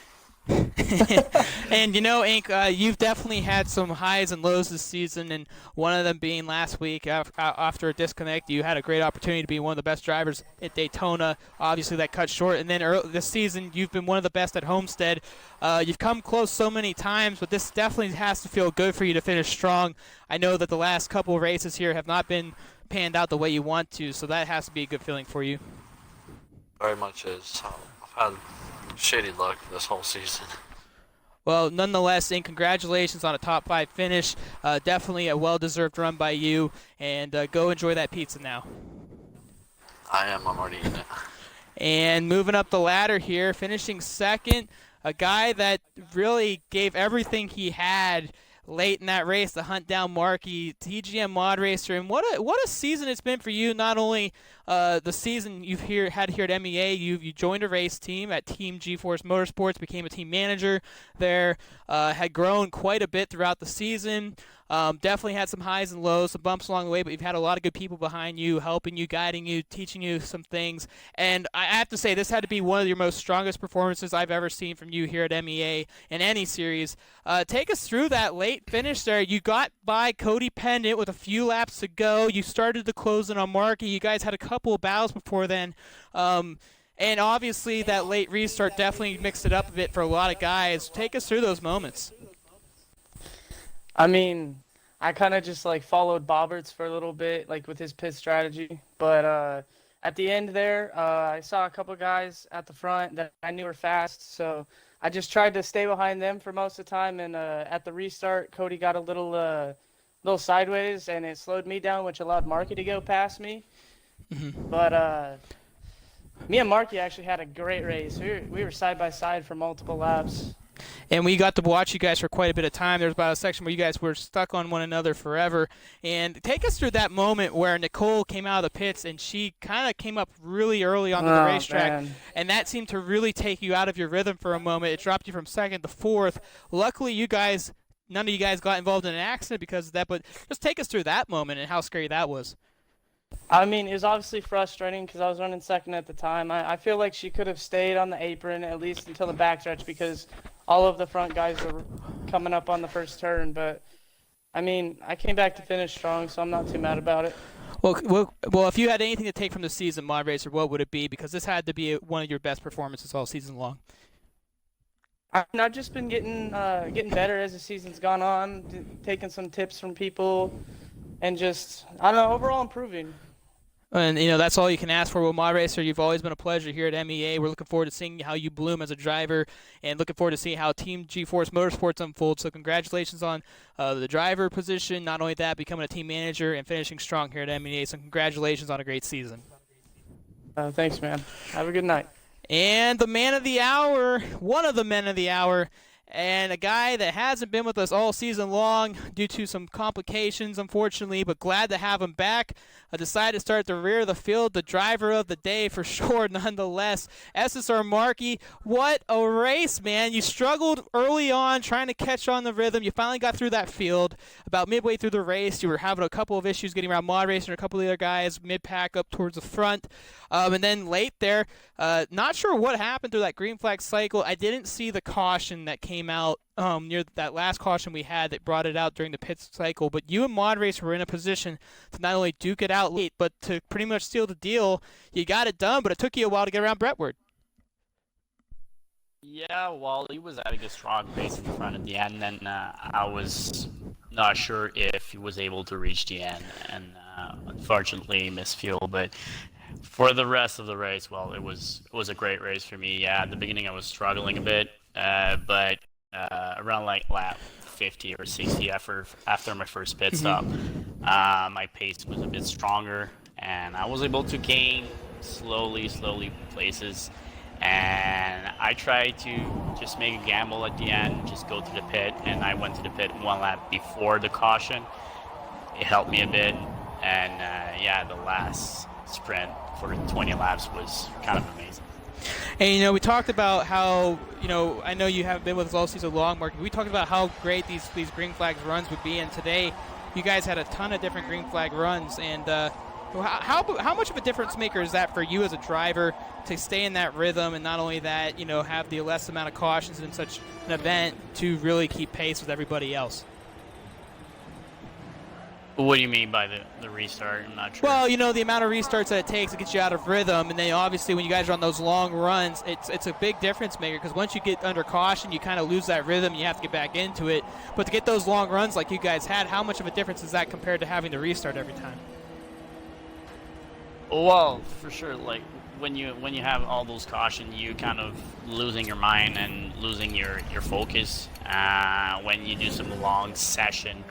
And you know, Inc., you've definitely had some highs and lows this season, and one of them being last week after a disconnect. You had a great opportunity to be one of the best drivers at Daytona. Obviously, that cut short. And then this season, you've been one of the best at Homestead. You've come close so many times, but this definitely has to feel good for you to finish strong. I know that the last couple of races here have not been panned out the way you want to, so that has to be a good feeling for you. Very much is. I've had shitty luck this whole season. Well, nonetheless, Inc., congratulations on a top 5 finish. Definitely a well-deserved run by you, and go enjoy that pizza now. I'm already eating it. And moving up the ladder here, finishing second, a guy that really gave everything he had late in that race to hunt down Markey, TGM Mod Racer. And what a season it's been for you. Not only the season you've had here at MEA, you joined a race team at Team G-Force Motorsports, became a team manager there, had grown quite a bit throughout the season. Definitely had some highs and lows, some bumps along the way, but you've had a lot of good people behind you, helping you, guiding you, teaching you some things. And I have to say, this had to be one of your most strongest performances I've ever seen from you here at MEA in any series. Take us through that late finish there. You got by Cody Pendant with a few laps to go. You started to close in on Markey. You guys had a couple of battles before then. And obviously, that late restart definitely mixed it up a bit for a lot of guys. Take us through those moments. I mean, I kind of just followed Bobberts for a little bit, with his pit strategy. But at the end there, I saw a couple guys at the front that I knew were fast, so I just tried to stay behind them for most of the time. And at the restart, Cody got a little sideways, and it slowed me down, which allowed Markey to go past me. Mm-hmm. But me and Markey actually had a great race. We were side by side for multiple laps. And we got to watch you guys for quite a bit of time. There was about a section where you guys were stuck on one another forever. And take us through that moment where Nicole came out of the pits and she kind of came up really early onto the racetrack. Man. And that seemed to really take you out of your rhythm for a moment. It dropped you from second to fourth. Luckily, none of you guys got involved in an accident because of that. But just take us through that moment and how scary that was. I mean, it was obviously frustrating because I was running second at the time. I feel like she could have stayed on the apron at least until the backstretch because all of the front guys were coming up on the first turn. But, I mean, I came back to finish strong, so I'm not too mad about it. Well, if you had anything to take from the season, Mod Racer, what would it be? Because this had to be one of your best performances all season long. I've just been getting better as the season's gone on, taking some tips from people, and just, I don't know, overall improving. And, that's all you can ask for with Mod Racer. You've always been a pleasure here at MEA. We're looking forward to seeing how you bloom as a driver and looking forward to seeing how Team G-Force Motorsports unfolds. So congratulations on the driver position. Not only that, becoming a team manager and finishing strong here at MEA. So congratulations on a great season. Thanks, man. Have a good night. And the man of the hour, one of the men of the hour, and a guy that hasn't been with us all season long due to some complications, unfortunately, but glad to have him back. I decided to start at the rear of the field, the driver of the day for sure, nonetheless. SSR Markey, what a race, man. You struggled early on trying to catch on the rhythm. You finally got through that field. About midway through the race, you were having a couple of issues getting around Mod Racer and a couple of the other guys mid-pack up towards the front. And then late there, not sure what happened through that green flag cycle. I didn't see the caution that came out near that last caution we had that brought it out during the pit cycle. But you and Mod Racer were in a position to not only duke it out late, but to pretty much seal the deal. You got it done, but it took you a while to get around Brentwood. Yeah, well, he was having a strong pace in the front at the end, and I was not sure if he was able to reach the end, and unfortunately missed fuel. But for the rest of the race, well, it was a great race for me. Yeah, at the beginning I was struggling a bit, but around lap 50 or 60 after my first pit stop, My pace was a bit stronger, and I was able to gain slowly places. And I tried to just make a gamble at the end, just go to the pit, and I went to the pit one lap before the caution. It helped me a bit, and yeah, the last sprint for 20 laps was kind of amazing. And, we talked about how, I know you haven't been with us all season long, Mark. We talked about how great these green flags runs would be, and today you guys had a ton of different green flag runs. And how much of a difference maker is that for you as a driver to stay in that rhythm, and not only that, have the less amount of cautions in such an event to really keep pace with everybody else? What do you mean by the restart? I'm not sure. Well, the amount of restarts that it takes to get you out of rhythm, and then obviously when you guys are on those long runs, it's a big difference maker, because once you get under caution, you kind of lose that rhythm, you have to get back into it. But to get those long runs like you guys had, how much of a difference is that compared to having to restart every time? Well, for sure, like when you have all those caution, you kind of losing your mind and losing your focus. When you do some long session,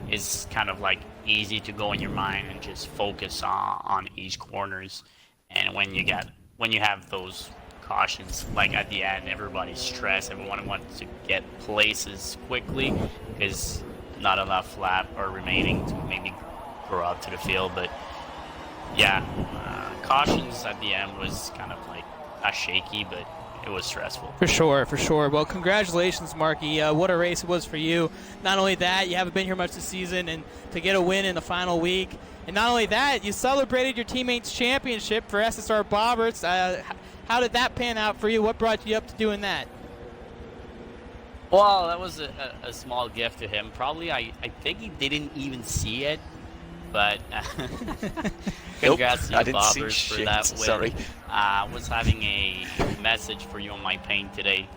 it's kind of like easy to go in your mind and just focus on each corners. And when you have those cautions, like at the end, everybody's stressed, everyone wants to get places quickly because not enough lap are remaining to maybe grow up to the field. But yeah, cautions at the end was kind of like not shaky, but it was stressful. For sure. Well, congratulations, Marky. What a race it was for you. Not only that, you haven't been here much this season, and to get a win in the final week. And not only that, you celebrated your teammates' championship for SSR Bobberts. How did that pan out for you? What brought you up to doing that? Well, that was a small gift to him. Probably, I think he didn't even see it. But congrats to you, Bobbers, for that win. Sorry. I was having a message for you on my paint today,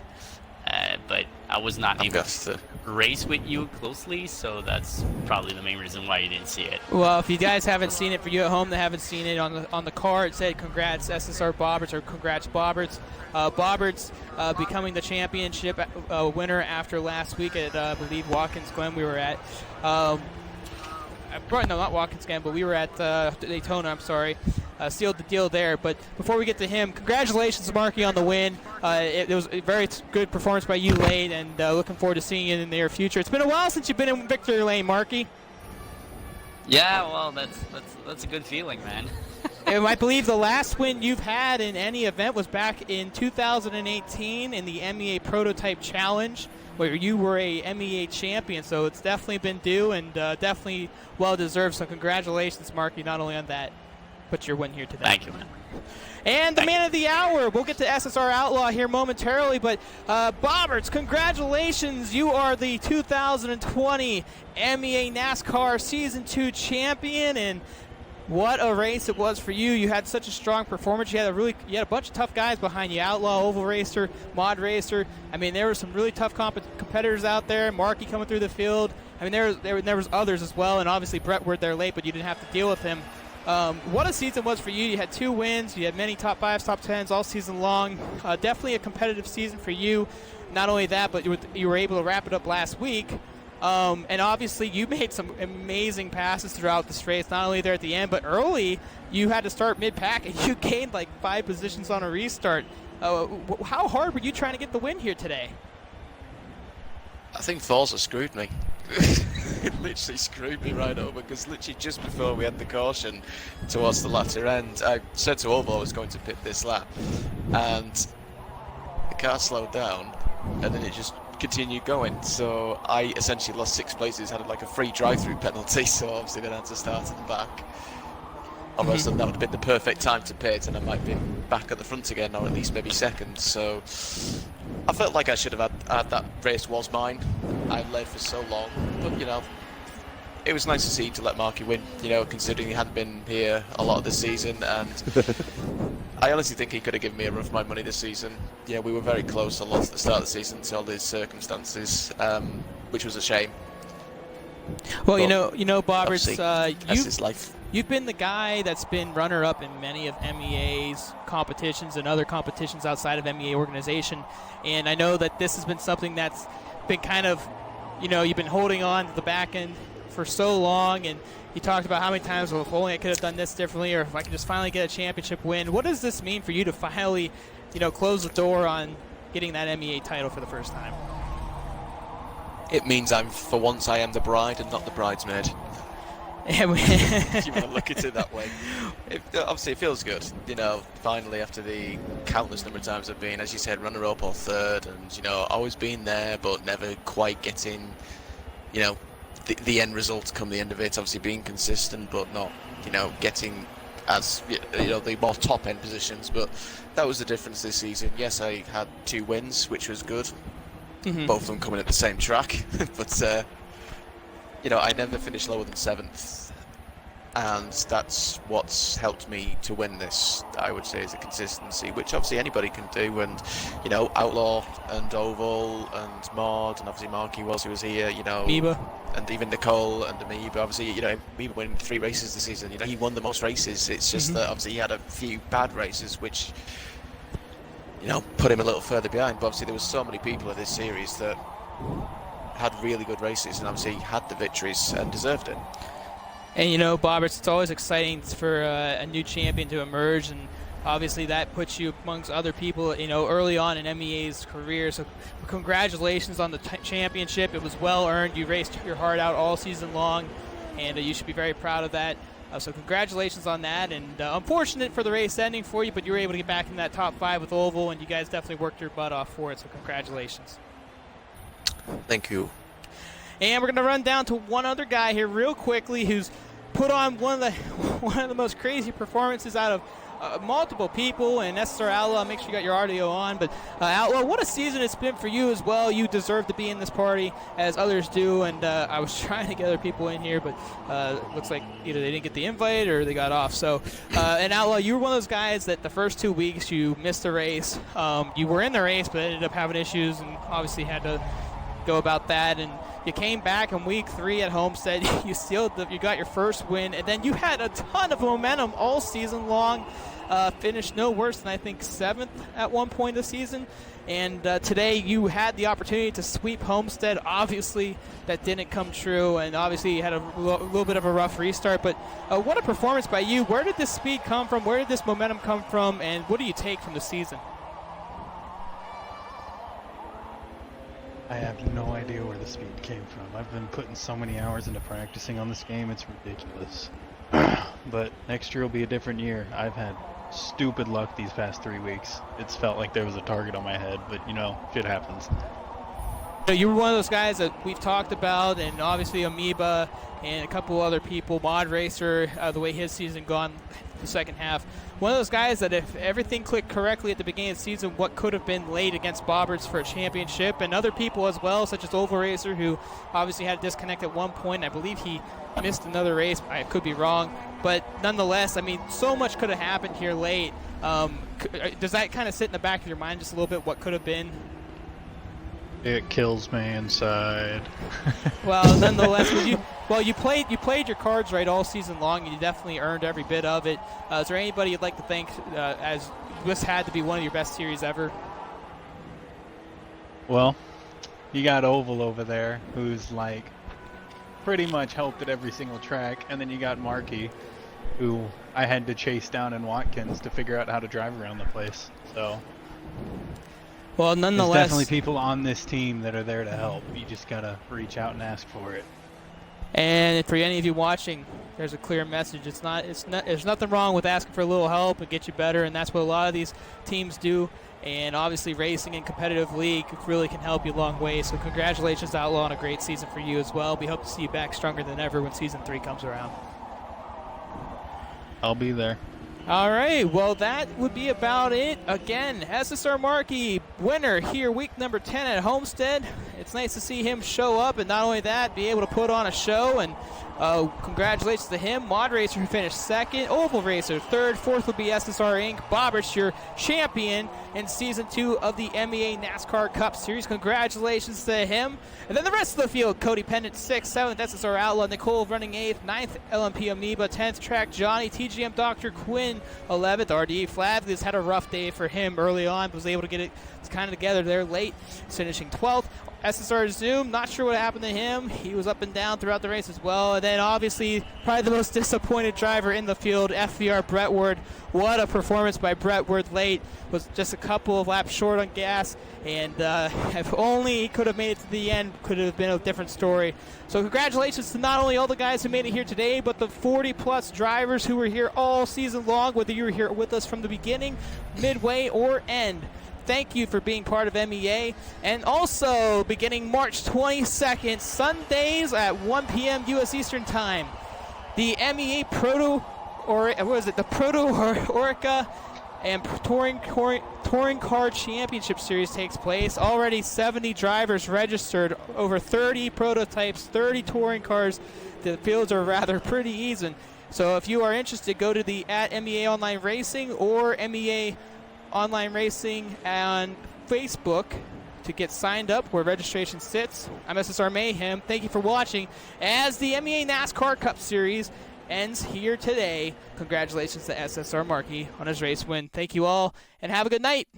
but I was not able to race with you closely, so that's probably the main reason why you didn't see it. Well, if you guys haven't seen it, for you at home that haven't seen it, on the car it said congrats SSR Bobberts, or congrats Bobberts. Bobberts becoming the championship winner after last week at, I believe, Watkins Glen we were at. No, not Watkins Glen, but we were at Daytona, I'm sorry. Sealed the deal there. But before we get to him, congratulations, Marky, on the win. It was a very good performance by you late, and looking forward to seeing you in the near future. It's been a while since you've been in victory lane, Marky. Yeah, well, that's a good feeling, man. And I believe the last win you've had in any event was back in 2018 in the MEA Prototype Challenge, where you were a MEA champion. So it's definitely been due, and definitely well-deserved. So congratulations, Marky, not only on that, but your win here today. Thank you, man. And the man of the hour, we'll get to SSR Outlaw here momentarily, but Bobberts, congratulations. You are the 2020 MEA Nascar Season 2 champion, and what a race it was for you. You had such a strong performance. You had a bunch of tough guys behind you. Outlaw, Oval Racer, Mod Racer. I mean, there were some really tough competitors out there. Marky coming through the field. I mean, there was others as well, and obviously Brett were there late, but you didn't have to deal with him. What a season was for you. You had 2 wins. You had many top 5s, top 10s all season long. Definitely a competitive season for you. Not only that, but you were able to wrap it up last week. And obviously you made some amazing passes throughout this race, not only there at the end, but early you had to start mid-pack, and you gained like 5 positions on a restart. How hard were you trying to get the win here today? I think Forza screwed me. It literally screwed me right over, because literally just before we had the caution towards the latter end, I said to Oval I was going to pit this lap, and the car slowed down, and then it just continued going. So I essentially lost 6 places, had like a free drive-through penalty, so obviously then I had to start at the back. Otherwise that would have been the perfect time to pit, and I might be back at the front again, or at least maybe second. So I felt like I should have had that race was mine. I led for so long, but it was nice to see to let Marky win, considering he hadn't been here a lot of the season, and I honestly think he could have given me a run for my money this season. Yeah, we were very close a lot at the start of the season until the circumstances, which was a shame. Well, Bobberts, that's his life. You've been the guy that's been runner-up in many of MEA's competitions and other competitions outside of MEA organization, and I know that this has been something that's been kind of, you've been holding on to the back end for so long, and you talked about how many times, well, if only I could have done this differently, or if I could just finally get a championship win. What does this mean for you to finally, close the door on getting that MEA title for the first time? It means for once I am the bride and not the bridesmaid. If you want to look at it that way. Obviously, it feels good. Finally, after the countless number of times I've been, as you said, runner-up or third, and, always been there, but never quite getting, the end result come the end of it. Obviously, being consistent, but not, getting as, the more top-end positions. But that was the difference this season. Yes, I had 2 wins, which was good. Mm-hmm. Both of them coming at the same track. But, I never finished lower than 7th. And that's what's helped me to win this, I would say, is the consistency, which obviously anybody can do. And, Outlaw and Oval and Maud, and obviously Marky who was here, MEA. And even Nicole and Amoeba. Obviously, MEA winning 3 races this season. He won the most races. It's just that obviously he had a few bad races, which, put him a little further behind. But obviously there was so many people in this series that had really good races and obviously had the victories and deserved it. And Bobbers, it's always exciting for a new champion to emerge, and obviously that puts you amongst other people, early on in MEA's career. So congratulations on the championship. It was well earned. You raced your heart out all season long, and you should be very proud of that. So congratulations on that, and unfortunate for the race ending for you, but you were able to get back in that top 5 with Oval, and you guys definitely worked your butt off for it, so congratulations. Thank you. And we're going to run down to one other guy here real quickly who's put on one of the most crazy performances out of multiple people, and SSR Outlaw. Make sure you got your audio on. But Outlaw, what a season it's been for you as well. You deserve to be in this party as others do, and I was trying to get other people in here, but it looks like either they didn't get the invite or they got off. So, and Outlaw, you were one of those guys that the first 2 weeks you missed the race. You were in the race, but ended up having issues and obviously had to go about that, and you came back in week 3 at Homestead. You got your first win, and then you had a ton of momentum all season long. Finished no worse than I think 7th at one point this season, and today you had the opportunity to sweep Homestead. Obviously that didn't come true, and obviously you had a little bit of a rough restart, but what a performance by you. Where did this speed come from? Where did this momentum come from, and what do you take from the season? I have no idea where the speed came from. I've been putting so many hours into practicing on this game, it's ridiculous. But next year will be a different year. I've had stupid luck these past 3 weeks. It's felt like there was a target on my head, but shit happens. So you were one of those guys that we've talked about, and obviously Amoeba and a couple other people, Mod Racer, the way his season gone the second half. One of those guys that if everything clicked correctly at the beginning of the season, what could have been late against Bobberts for a championship, and other people as well, such as Oval Racer, who obviously had a disconnect at one point. I believe he missed another race. I could be wrong. But nonetheless, I mean, so much could have happened here late. Does that kind of sit in the back of your mind just a little bit, what could have been? It kills me inside. Well, nonetheless, you played your cards right all season long, and you definitely earned every bit of it. Is there anybody you'd like to thank, as this had to be one of your best series ever? Well, you got Oval over there, who's like pretty much helped at every single track, and then you got Marky, who I had to chase down in Watkins to figure out how to drive around the place. So, well, nonetheless, there's definitely people on this team that are there to help. You just gotta reach out and ask for it. And for any of you watching, there's a clear message. There's nothing wrong with asking for a little help and get you better, and that's what a lot of these teams do. And obviously, racing in competitive league really can help you a long way. So congratulations, Outlaw, on a great season for you as well. We hope to see you back stronger than ever when Season 3 comes around. I'll be there. All right, well, that would be about it. Again, SSR Markey, winner here, week number 10 at Homestead. It's nice to see him show up, and not only that, be able to put on a show. And congratulations to him. Mod Racer, who finished second. Oval Racer, third. Fourth will be SSR Inc. Bobbers, your champion in Season 2 of the MEA Nascar Cup Series. Congratulations to him. And then the rest of the field, Cody Pendant, 6th, 7th, SSR Outlaw, Nicole running 8th, 9th, LMP Amoeba, 10th, Track Johnny, TGM Dr. Quinn, 11th, RDE Flav. This had a rough day for him early on, but was able to get it kind of together there late, finishing 12th. SSR Zoom, not sure what happened to him. He was up and down throughout the race as well. And then obviously probably the most disappointed driver in the field, FVR Brett Ward. What a performance by Brett Ward late. Was just a couple of laps short on gas, and if only he could have made it to the end, could have been a different story. So congratulations to not only all the guys who made it here today, but the 40-plus drivers who were here all season long, whether you were here with us from the beginning, midway, or end. Thank you for being part of MEA. And also, beginning March 22nd, Sundays at 1 p.m. U.S. Eastern Time, the MEA Proto Orca and Touring Car Championship Series takes place. Already 70 drivers registered, over 30 prototypes, 30 touring cars. The fields are rather pretty even. So if you are interested, go to the @MEA Online Racing or MEA Online Racing on Facebook to get signed up where registration sits. I'm SSR Mayhem. Thank you for watching as the MEA NASCAR Cup Series ends here today. Congratulations to SSR Markey on his race win. Thank you all, and have a good night.